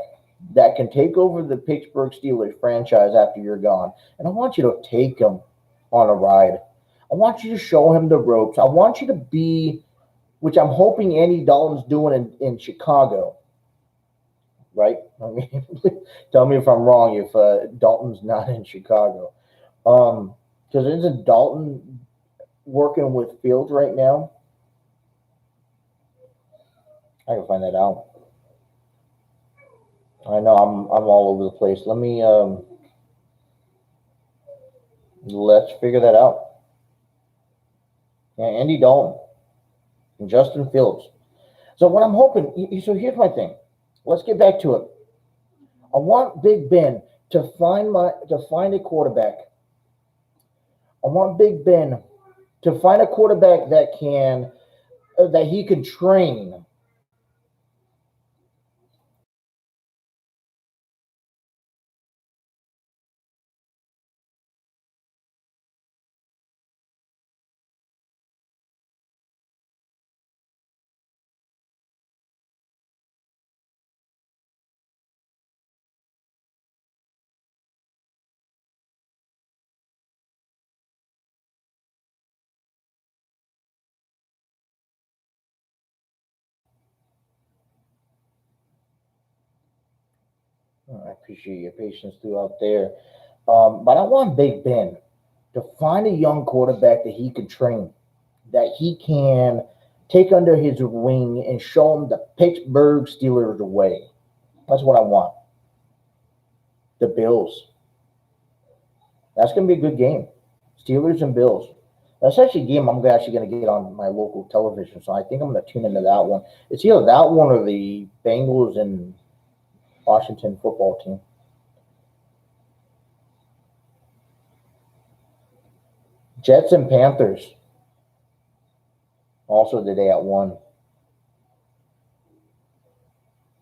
that can take over the Pittsburgh Steelers franchise after you're gone. And I want you to take him on a ride. I want you to show him the ropes. I want you to be, which I'm hoping Andy Dalton's doing in Chicago, right? I mean, tell me if I'm wrong if Dalton's not in Chicago. Because isn't Dalton working with Fields right now? I can find that out. I know I'm all over the place. Let me let's figure that out. Yeah, Andy Dalton and Justin Fields. So what I'm hoping. So here's my thing. Let's get back to it. I want Big Ben to find a quarterback. I want Big Ben to find a quarterback that he can train. I appreciate your patience throughout there. But I want Big Ben to find a young quarterback that he can train, that he can take under his wing and show him the Pittsburgh Steelers way. That's what I want. The Bills. That's going to be a good game. Steelers and Bills. That's actually a game I'm actually going to get on my local television, so I think I'm going to tune into that one. It's either that one or the Bengals and Washington football team. Jets and Panthers. Also today at 1.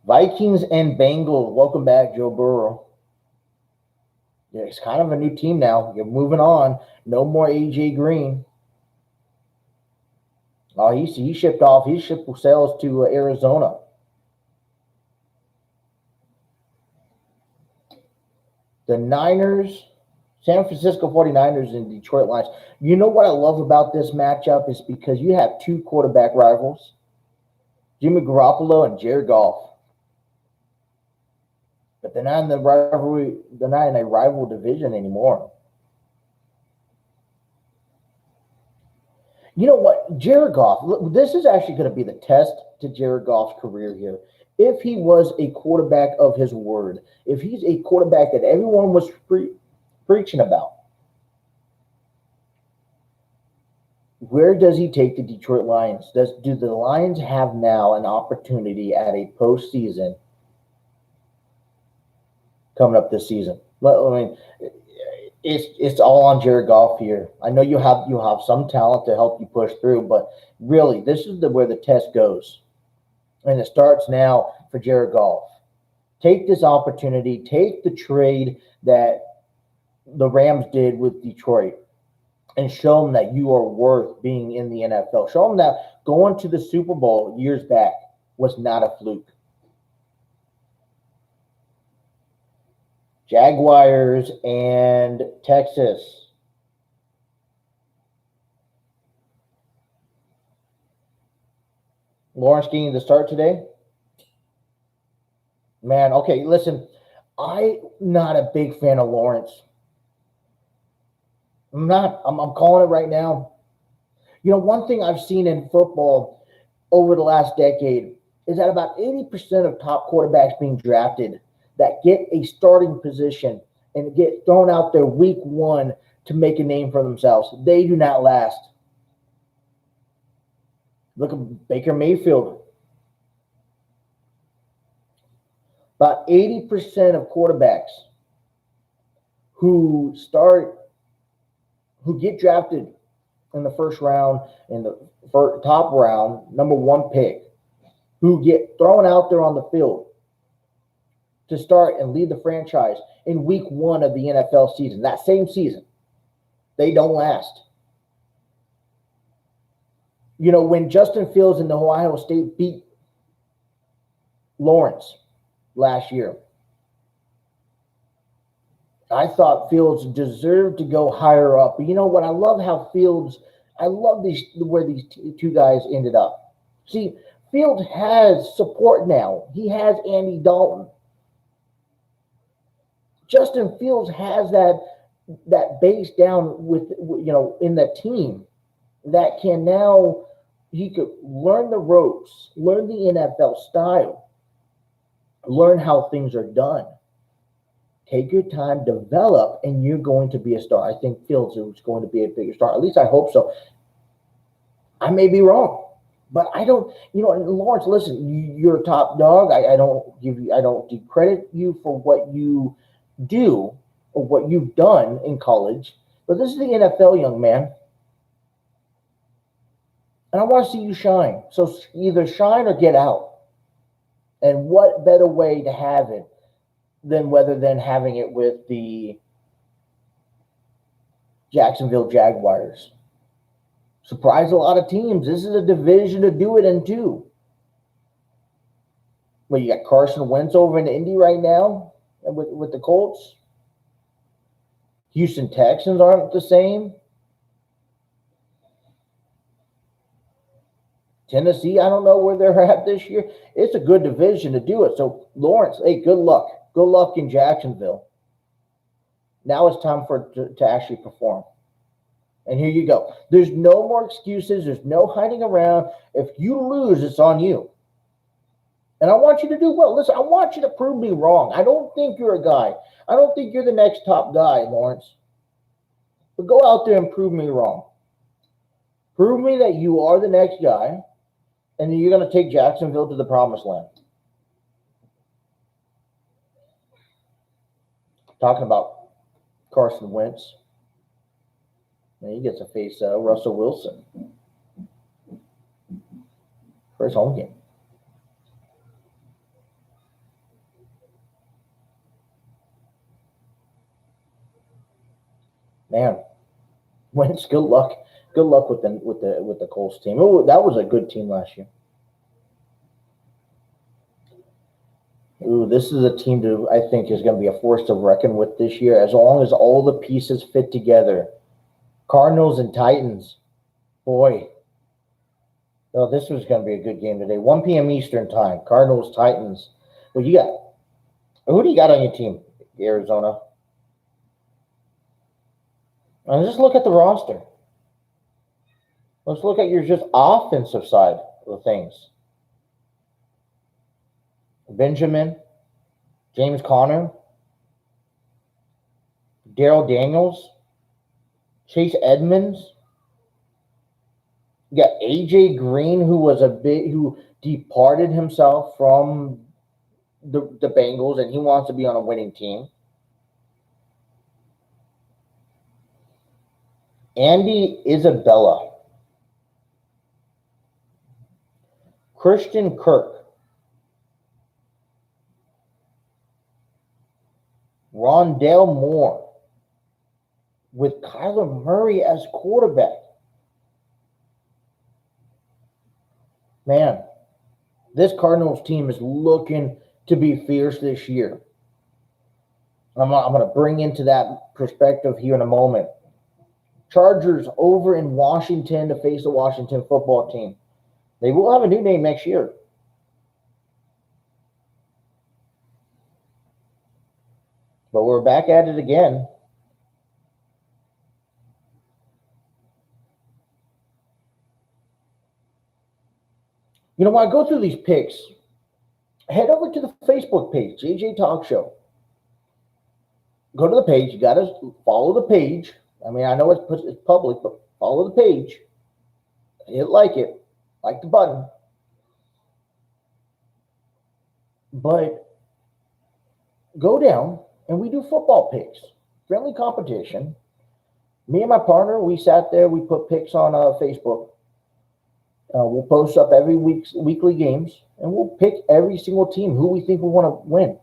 Vikings and Bengals. Welcome back, Joe Burrow. Yeah, it's kind of a new team now. You're moving on. No more AJ Green. Oh, he shipped off. He shipped sales to Arizona. The Niners, San Francisco 49ers and Detroit Lions. You know what I love about this matchup is because you have two quarterback rivals, Jimmy Garoppolo and Jared Goff. But they're not in the rivalry. They're not in a rival division anymore. You know what, Jared Goff. This is actually going to be the test to Jared Goff's career here. If he was a quarterback of his word, if he's a quarterback that everyone was preaching about, where does he take the Detroit Lions? Do the Lions have now an opportunity at a postseason coming up this season? I mean, it's all on Jared Goff here. I know you have some talent to help you push through, but really, this is where the test goes, and it starts now for Jared Goff. Take this opportunity. Take the trade that the Rams did with Detroit, and show them that you are worth being in the NFL. Show them that going to the Super Bowl years back was not a fluke. Jaguars and Texas. Lawrence getting the start today? Man, okay, listen, I'm not a big fan of Lawrence. I'm not. I'm calling it right now. You know, one thing I've seen in football over the last decade is that about 80% of top quarterbacks being drafted that get a starting position and get thrown out there week one to make a name for themselves. They do not last. Look at Baker Mayfield. About 80% of quarterbacks who get drafted in the first round, in the top round, number one pick, who get thrown out there on the field to start and lead the franchise in week one of the NFL season, that same season, they don't last. You know, when Justin Fields in the Ohio State beat Lawrence last year, I thought Fields deserved to go higher up. But you know what? I love how Fields, I love where these two guys ended up. See, Fields has support now. He has Andy Dalton. Justin Fields has that base down with, you know, in the team that can now, he could learn the ropes, learn the NFL style, learn how things are done. Take your time, develop, and you're going to be a star. I think Fields is going to be a bigger star. At least I hope so. I may be wrong, but I don't, you know, Lawrence, listen, you're a top dog. I don't discredit you for what you do or what you've done in college, but this is the NFL, young man. And I want to see you shine. So either shine or get out. And what better way to have it than having it with the Jacksonville Jaguars. Surprise a lot of teams. This is a division to do it in too. Well, you got Carson Wentz over in Indy right now with the Colts. Houston Texans aren't the same. Tennessee, I don't know where they're at this year. It's a good division to do it. So, Lawrence, hey, good luck. Good luck in Jacksonville. Now it's time to actually perform. And here you go. There's no more excuses. There's no hiding around. If you lose, it's on you. And I want you to do well. Listen, I want you to prove me wrong. I don't think you're a guy. I don't think you're the next top guy, Lawrence. But go out there and prove me wrong. Prove me that you are the next guy, and then you're going to take Jacksonville to the promised land. Talking about Carson Wentz. And he gets to face Russell Wilson for his home game. Man, Wentz, good luck. Good luck with the Colts team. That was a good team last year. Ooh, this is a team that I think is going to be a force to reckon with this year, as long as all the pieces fit together. Cardinals and Titans. Boy. Oh, this was going to be a good game today. 1 p.m. Eastern time. Cardinals, Titans. Well, who do you got on your team, Arizona? And just look at the roster. Let's look at your just offensive side of things. Benjamin, James Conner, Daryl Daniels, Chase Edmonds. You got AJ Green, who departed himself from the Bengals, and he wants to be on a winning team. Andy Isabella, Christian Kirk, Rondale Moore, with Kyler Murray as quarterback. Man, this Cardinals team is looking to be fierce this year. I'm going to bring into that perspective here in a moment. Chargers over in Washington to face the Washington football team. They will have a new name next year. But we're back at it again. You know, when I go through these picks, head over to the Facebook page, JJ Talk Show. go to the page. You got to follow the page. I mean, I know it's public, but follow the page. Hit like the button. But go down and we do football picks, friendly competition. Me and my partner, we sat there. We put picks on Facebook. We'll post up every weekly games, and we'll pick every single team who we think we want to win.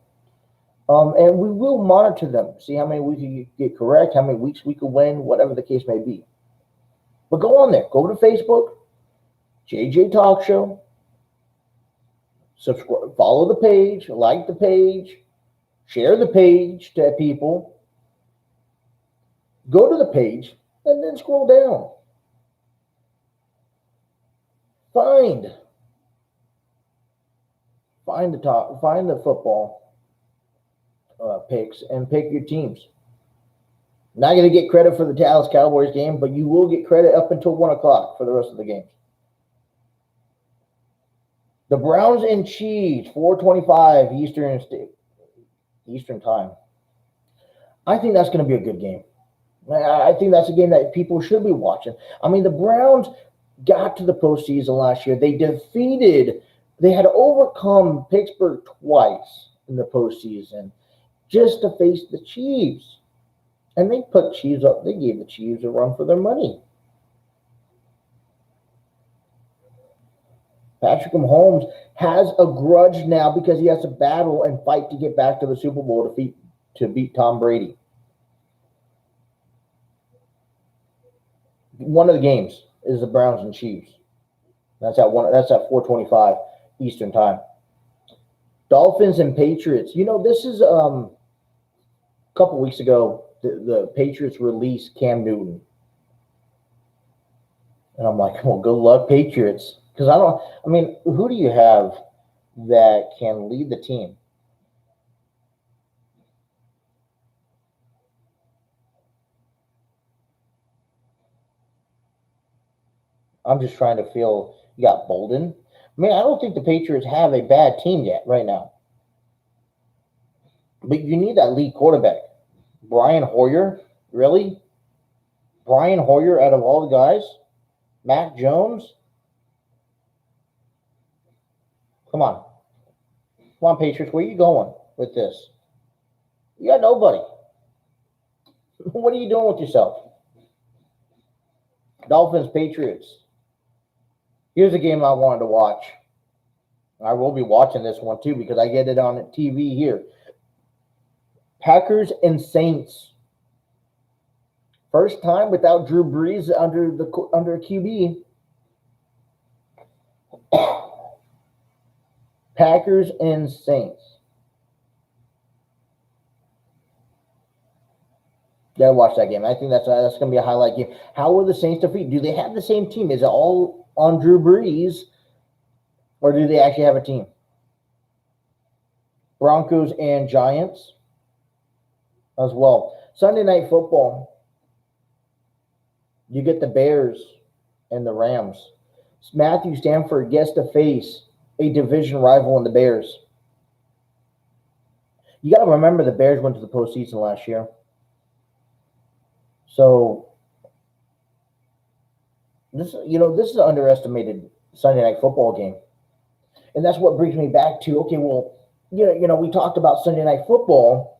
And we will monitor them, see how many we can get correct, how many weeks we can win, whatever the case may be. But go on there, go to Facebook, JJ Talk Show, subscribe, follow the page, like the page, share the page to people. Go to the page and then scroll down. Find the football picks and pick your teams. Not going to get credit for the Dallas Cowboys game, but you will get credit up until 1 o'clock for the rest of the games. The Browns and Chiefs, 4:25 Eastern time. I think that's going to be a good game. I think that's a game that people should be watching. I mean, the Browns got to the postseason last year. They had overcome Pittsburgh twice in the postseason just to face the Chiefs. And they put Chiefs up. They gave the Chiefs a run for their money. Patrick Mahomes has a grudge now because he has to battle and fight to get back to the Super Bowl to beat Tom Brady. One of the games is the Browns and Chiefs. That's at 4:25 Eastern time. Dolphins and Patriots. This is a couple weeks ago. The Patriots released Cam Newton, and I'm like, well, good luck, Patriots. Because who do you have that can lead the team? I'm just trying to feel. You got Bolden. I don't think the Patriots have a bad team yet right now. But you need that lead quarterback. Brian Hoyer? Really? Brian Hoyer out of all the guys? Mac Jones? Come on. Come on, Patriots. Where are you going with this? You got nobody. What are you doing with yourself? Dolphins, Patriots. Here's a game I wanted to watch. I will be watching this one too because I get it on TV here. Packers and Saints. First time without Drew Brees under QB. Packers and Saints. Gotta watch that game. I think that's going to be a highlight game. How will the Saints defeat? Do they have the same team? Is it all on Drew Brees, or do they actually have a team? Broncos and Giants as well. Sunday Night Football. You get the Bears and the Rams. Matthew Stafford gets to face a division rival in the Bears. You got to remember the Bears went to the postseason last year. So this is an underestimated Sunday Night Football game. And that's what brings me back to, okay, well, we talked about Sunday Night Football.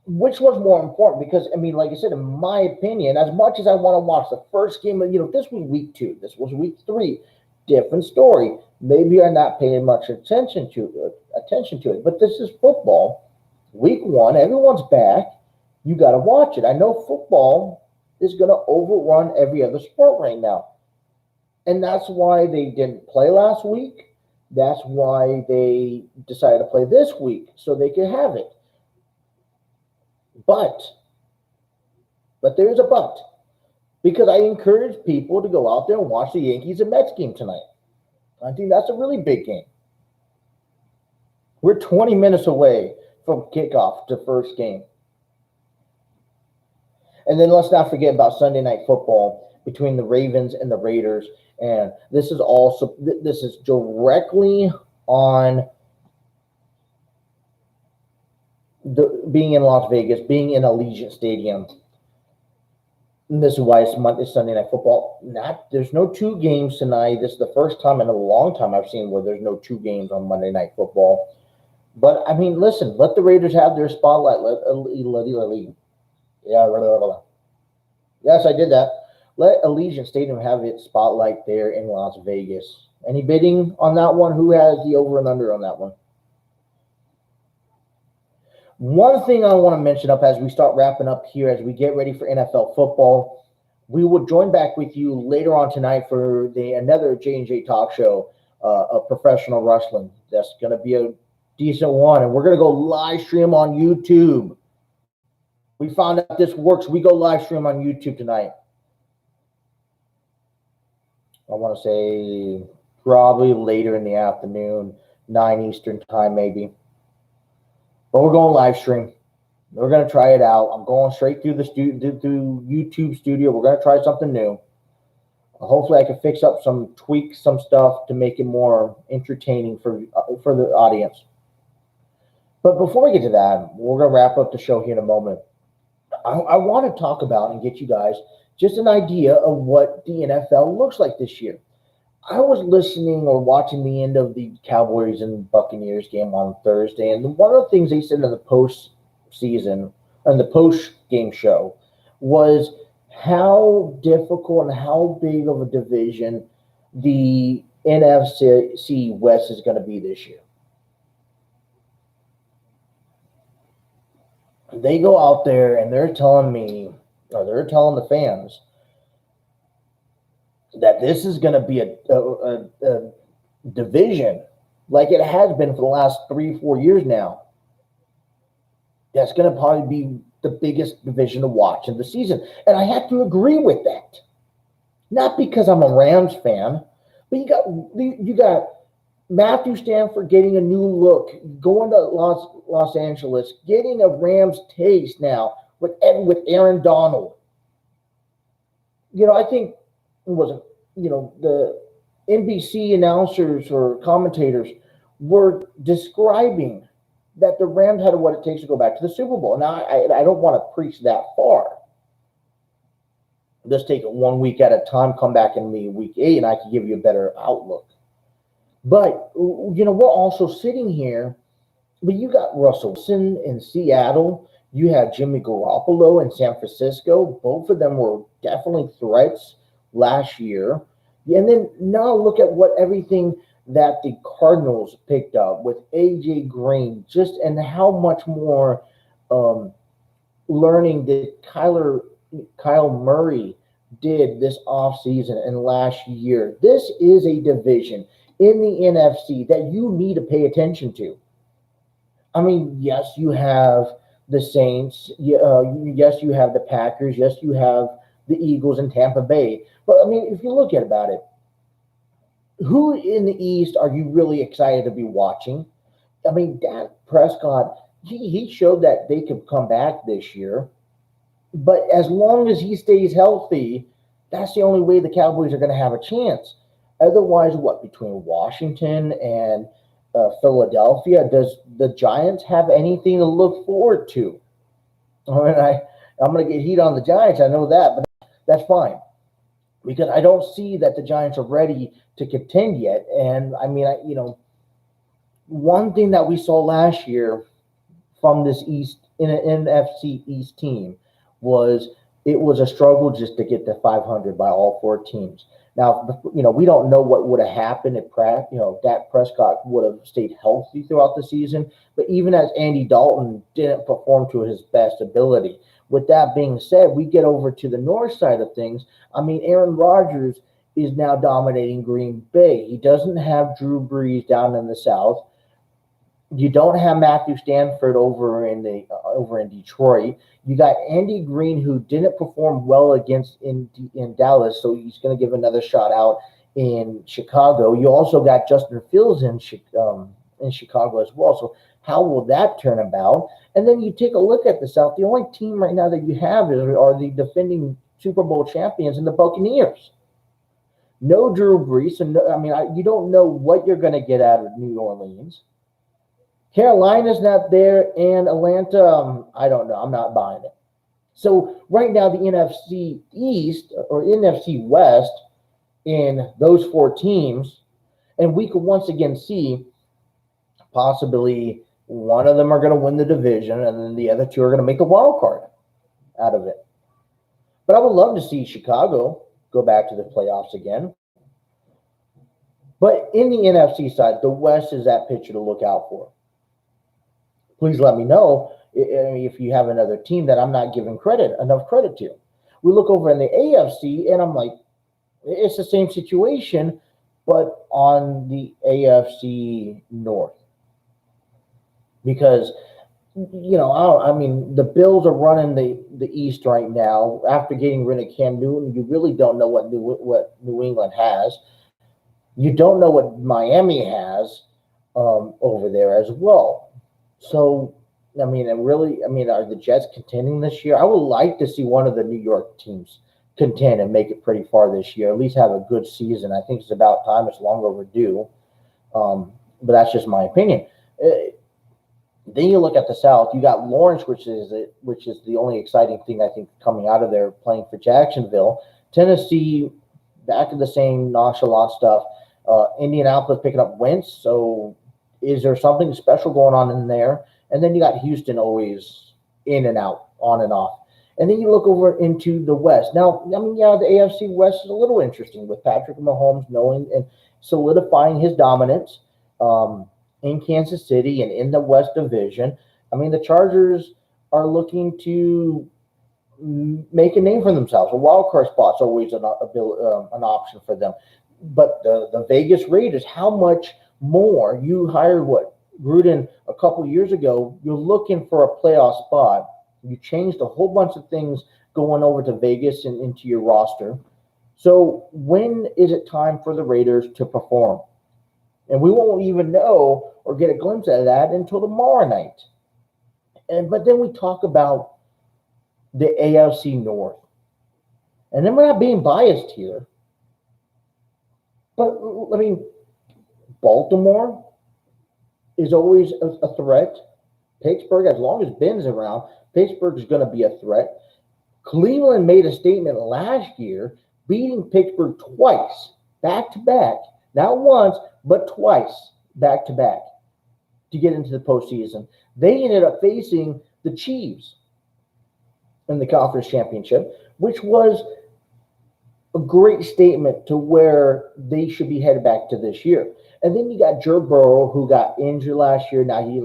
Which was more important? Because, like I said, in my opinion, as much as I want to watch the first game, this was week 2. This was week 3. Different story. Maybe you're not paying much attention to it. But this is football. Week 1, everyone's back. You got to watch it. I know football is going to overrun every other sport right now. And that's why they didn't play last week. That's why they decided to play this week, so they could have it. But there's a but. Because I encourage people to go out there and watch the Yankees and Mets game tonight. I think that's a really big game. We're 20 minutes away from kickoff to first game. And then let's not forget about Sunday Night Football between the Ravens and the Raiders. And this is directly on being in Las Vegas, being in Allegiant Stadium. And this is why it's Sunday Night Football. There's no two games tonight. This is the first time in a long time I've seen where there's no two games on Monday Night Football. But I mean, listen, let the Raiders have their spotlight. Yes, I did that. Let Allegiant Stadium have its spotlight there in Las Vegas. Any bidding on that one? Who has the over and under on that one? One thing I want to mention up as we start wrapping up here, as we get ready for NFL football, we will join back with you later on tonight for another J&J talk show of professional wrestling. That's going to be a decent one, and we're going to go live stream on YouTube. We found out this works. We go live stream on YouTube tonight. I want to say probably later in the afternoon, 9 Eastern time maybe. But we're going live stream. We're going to try it out. I'm going straight through through YouTube Studio. We're going to try something new. Hopefully I can fix up tweak some stuff to make it more entertaining for the audience. But before we get to that, we're going to wrap up the show here in a moment. I want to talk about and get you guys just an idea of what the NFL looks like this year. I was listening or watching the end of the Cowboys and Buccaneers game on Thursday, and one of the things they said in the post-season and the post-game show was how difficult and how big of a division the NFC West is going to be this year. They go out there and they're telling the fans that this is going to be a division like it has been for the last 3-4 years now. That's going to probably be the biggest division to watch in the season. And I have to agree with that. Not because I'm a Rams fan, but you got Matthew Stafford getting a new look, going to Los Angeles, getting a Rams taste now with Aaron Donald. I think it wasn't, the NBC announcers or commentators were describing that the Rams had what it takes to go back to the Super Bowl. Now, I don't want to preach that far. Let's take it 1 week at a time, come back in week 8, and I can give you a better outlook. But, we're also sitting here, but you got Russell Wilson in Seattle. You have Jimmy Garoppolo in San Francisco. Both of them were definitely threats last year. And then now look at everything that the Cardinals picked up with A.J. Green, and how much more learning that Kyle Murray did this offseason and last year. This is a division in the NFC that you need to pay attention to. I mean, yes, you have the Saints. Yes, you have the Packers. Yes, you have the Eagles and Tampa Bay. But, I mean, if you look about it, who in the East are you really excited to be watching? I mean, Dak Prescott, he showed that they could come back this year. But as long as he stays healthy, that's the only way the Cowboys are going to have a chance. Otherwise, between Washington and Philadelphia, does the Giants have anything to look forward to? I mean, I'm going to get heat on the Giants. I know that, but that's fine. Because I don't see that the Giants are ready to contend yet. And, I mean, one thing that we saw last year from this NFC East team was it was a struggle just to get to 500 by all 4 teams. Now, we don't know what would have happened if Dak Prescott would have stayed healthy throughout the season. But even as Andy Dalton didn't perform to his best ability. With that being said, we get over to the north side of things. I mean, Aaron Rodgers is now dominating Green Bay. He doesn't have Drew Brees down in the south. You don't have Matthew Stafford over in Detroit. You got Andy Green, who didn't perform well in Dallas, so he's going to give another shot out in Chicago. You also got Justin Fields in Chicago as well. So how will that turn about? And then you take a look at the South. The only team right now that you have are the defending Super Bowl champions and the Buccaneers. No Drew Brees, and you don't know what you're going to get out of New Orleans. Carolina's not there, and Atlanta, I don't know. I'm not buying it. So right now, the NFC East or NFC West in those four teams, and we could once again see possibly one of them are going to win the division, and then the other two are going to make a wild card out of it. But I would love to see Chicago go back to the playoffs again. But in the NFC side, the West is that picture to look out for. Please let me know if you have another team that I'm not giving enough credit to. We look over in the AFC, and I'm like, it's the same situation, but on the AFC North. Because, I mean, the Bills are running the East right now. After getting rid of Cam Newton, you really don't know what New England has. You don't know what Miami has over there as well. So, are the Jets contending this year? I would like to see one of the New York teams contend and make it pretty far this year. At least have a good season. I think it's about time. It's long overdue. But that's just my opinion. Then you look at the South. You got Lawrence, which is the only exciting thing I think coming out of there, playing for Jacksonville. Tennessee, back to the same nonchalant stuff. Indianapolis picking up Wentz. So, is there something special going on in there? And then you got Houston always in and out, on and off. And then you look over into the West. Now, the AFC West is a little interesting with Patrick Mahomes knowing and solidifying his dominance in Kansas City and in the West Division. The Chargers are looking to make a name for themselves. A wild card spot's always an option for them. But the Vegas Raiders, how much more? You hired Gruden a couple years ago. You're looking for a playoff spot. You changed a whole bunch of things going over to Vegas and into your roster. So when is it time for the Raiders to perform? And we won't even know or get a glimpse of that until tomorrow night. But then we talk about the AFC North. And then we're not being biased here. But, Baltimore is always a threat. Pittsburgh, as long as Ben's around, Pittsburgh is going to be a threat. Cleveland made a statement last year, beating Pittsburgh twice, back to back. Not once, but twice, back to back, to get into the postseason. They ended up facing the Chiefs in the conference championship, which was a great statement to where they should be headed back to this year. And then you got Joe Burrow, who got injured last year. Now, he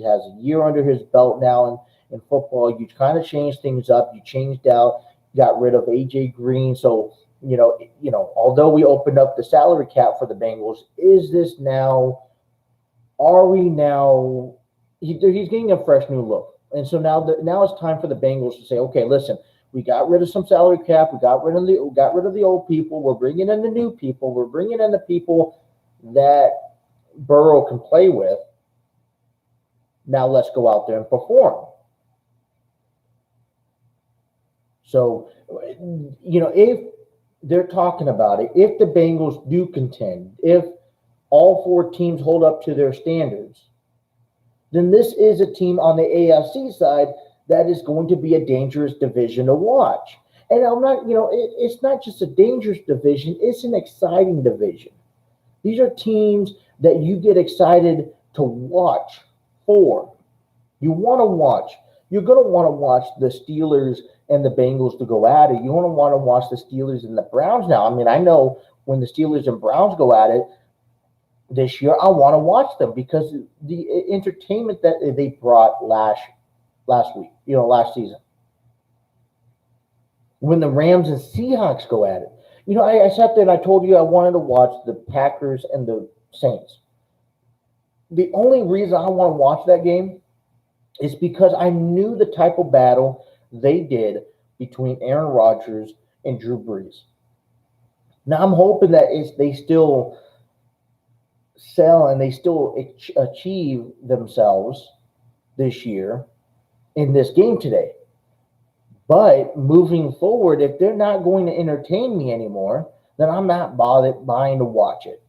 has a year under his belt now in football. You kind of changed things up. You changed out, got rid of A.J. Green. So, although we opened up the salary cap for the Bengals, he's getting a fresh new look. And so now it's time for the Bengals to say, okay, listen, we got rid of some salary cap. We got rid of the old people. We're bringing in the new people. We're bringing in the people that Burrow can play with. Now let's go out there and perform. So, if they're talking about it, if the Bengals do contend, if all four teams hold up to their standards, then this is a team on the AFC side that is going to be a dangerous division to watch. And I'm not, it's not just a dangerous division, it's an exciting division. These are teams that you get excited to watch for. You want to watch. You're going to want to watch the Steelers and the Bengals to go at it. You want to watch the Steelers and the Browns now. I know when the Steelers and Browns go at it this year, I want to watch them because the entertainment that they brought last season. When the Rams and Seahawks go at it. I sat there and I told you I wanted to watch the Packers and the Saints. The only reason I want to watch that game is because I knew the type of battle they did between Aaron Rodgers and Drew Brees. Now, I'm hoping that they still sell and they still achieve themselves this year in this game today. But moving forward, if they're not going to entertain me anymore, then I'm not buying to watch it.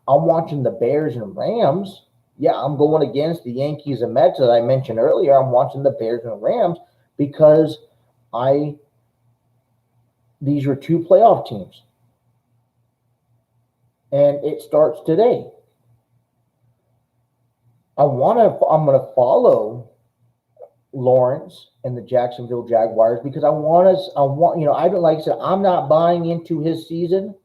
I'm watching the Bears and Rams Yeah, I'm going against the Yankees and Mets that I mentioned earlier. I'm watching the Bears and Rams because I these are two playoff teams. And it starts today. I'm gonna follow Lawrence and the Jacksonville Jaguars because I don't like I said, I'm not buying into his season.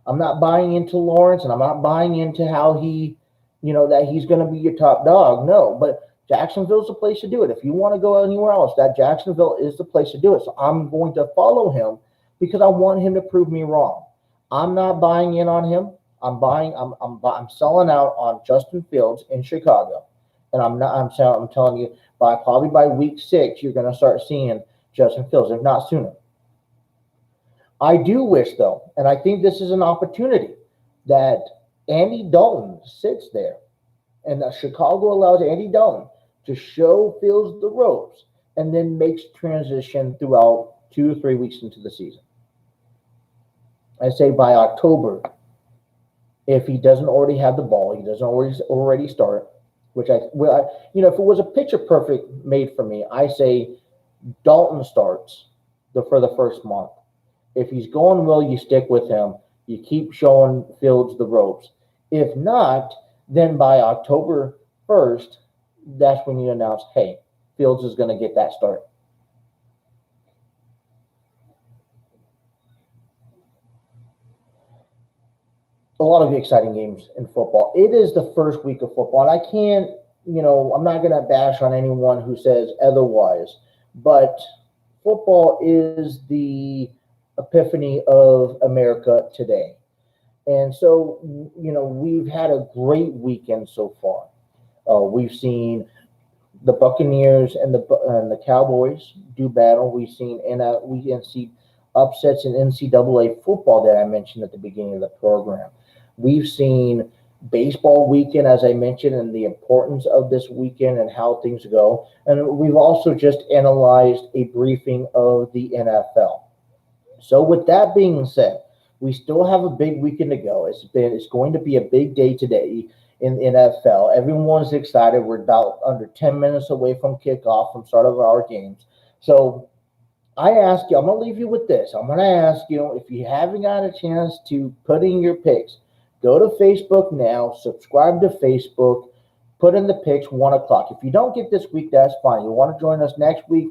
I'm not buying into Lawrence, and I'm not buying into how that he's going to be your top dog. No, but Jacksonville's the place to do it. If you want to go anywhere else, that Jacksonville is the place to do it. So I'm going to follow him because I want him to prove me wrong. I'm not buying in on him. I'm selling out on Justin Fields in Chicago, and I'm telling you probably by week 6 you're going to start seeing Justin Fields, if not sooner. I do wish, though, and I think this is an opportunity, that Andy Dalton sits there and that Chicago allows Andy Dalton to show Fields the ropes and then makes transition throughout 2 or 3 weeks into the season. I say by October, if he doesn't already have the ball, he doesn't already start, if it was a picture perfect made for me, I say Dalton starts for the first month. If he's going well, you stick with him. You keep showing Fields the ropes. If not, then by October 1st, that's when you announce, hey, Fields is going to get that start. A lot of exciting games in football. It is the first week of football, and I can't, I'm not going to bash on anyone who says otherwise, but football is the epiphany of America today. And so, we've had a great weekend so far. We've seen the Buccaneers and the Cowboys do battle. We can see upsets in NCAA football that I mentioned at the beginning of the program. We've seen baseball weekend, as I mentioned, and the importance of this weekend and how things go. And we've also just analyzed a briefing of the NFL. So with that being said, we still have a big weekend to go. It's going to be a big day today in the NFL. Everyone's excited. We're about under 10 minutes away from kickoff, from start of our games. So I ask you, I'm going to leave you with this. I'm going to ask you, if you haven't got a chance to put in your picks, go to Facebook now, subscribe to Facebook, put in the picks 1 o'clock. If you don't get this week, that's fine. You want to join us next week,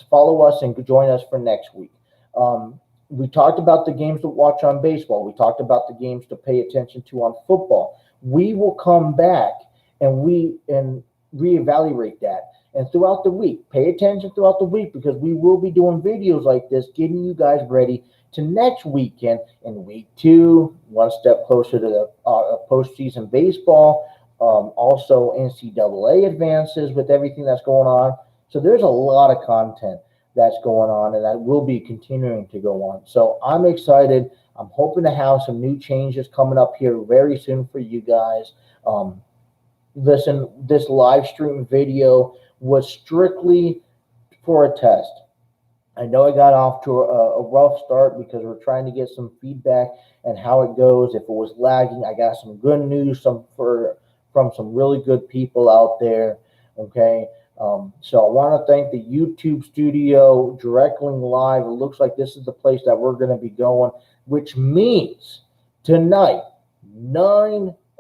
follow us and join us for next week. We talked about the games to watch on baseball. We talked about the games to pay attention to on football. We will come back and reevaluate that. And throughout the week, pay attention throughout the week, because we will be doing videos like this, getting you guys ready to next weekend in week 2, one step closer to the postseason baseball. Also NCAA advances with everything that's going on. So there's a lot of content that's going on, and that will be continuing to go on. So I'm excited. I'm hoping to have some new changes coming up here very soon for you guys. Listen, this live stream video was strictly for a test. I know I got off to a rough start because we're trying to get some feedback and how it goes. If it was lagging, I got some good news from some really good people out there. Okay. So I want to thank the YouTube studio, Directly Live. It looks like this is the place that we're going to be going, which means tonight,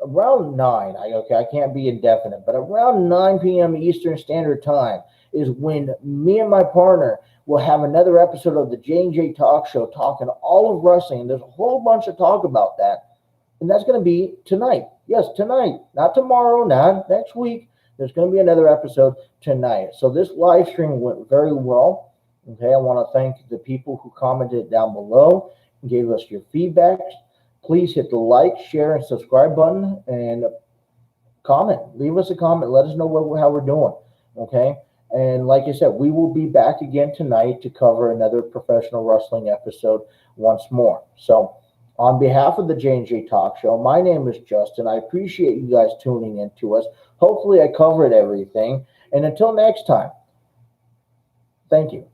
around 9, I can't be indefinite, but around 9 p.m. Eastern Standard Time is when me and my partner will have another episode of the J&J Talk Show, talking all of wrestling. There's a whole bunch of talk about that, and that's going to be tonight. Yes, tonight, not tomorrow, not next week. There's going to be another episode tonight. So this live stream went very well. Okay, I want to thank the people who commented down below and gave us your feedback. Please hit the like, share, and subscribe button, and comment. Leave us a comment. Let us know how we're doing. Okay, and like I said, we will be back again tonight to cover another professional wrestling episode once more. So on behalf of the J&J Talk Show, my name is Justin. I appreciate you guys tuning in to us. Hopefully I covered everything. And until next time, thank you.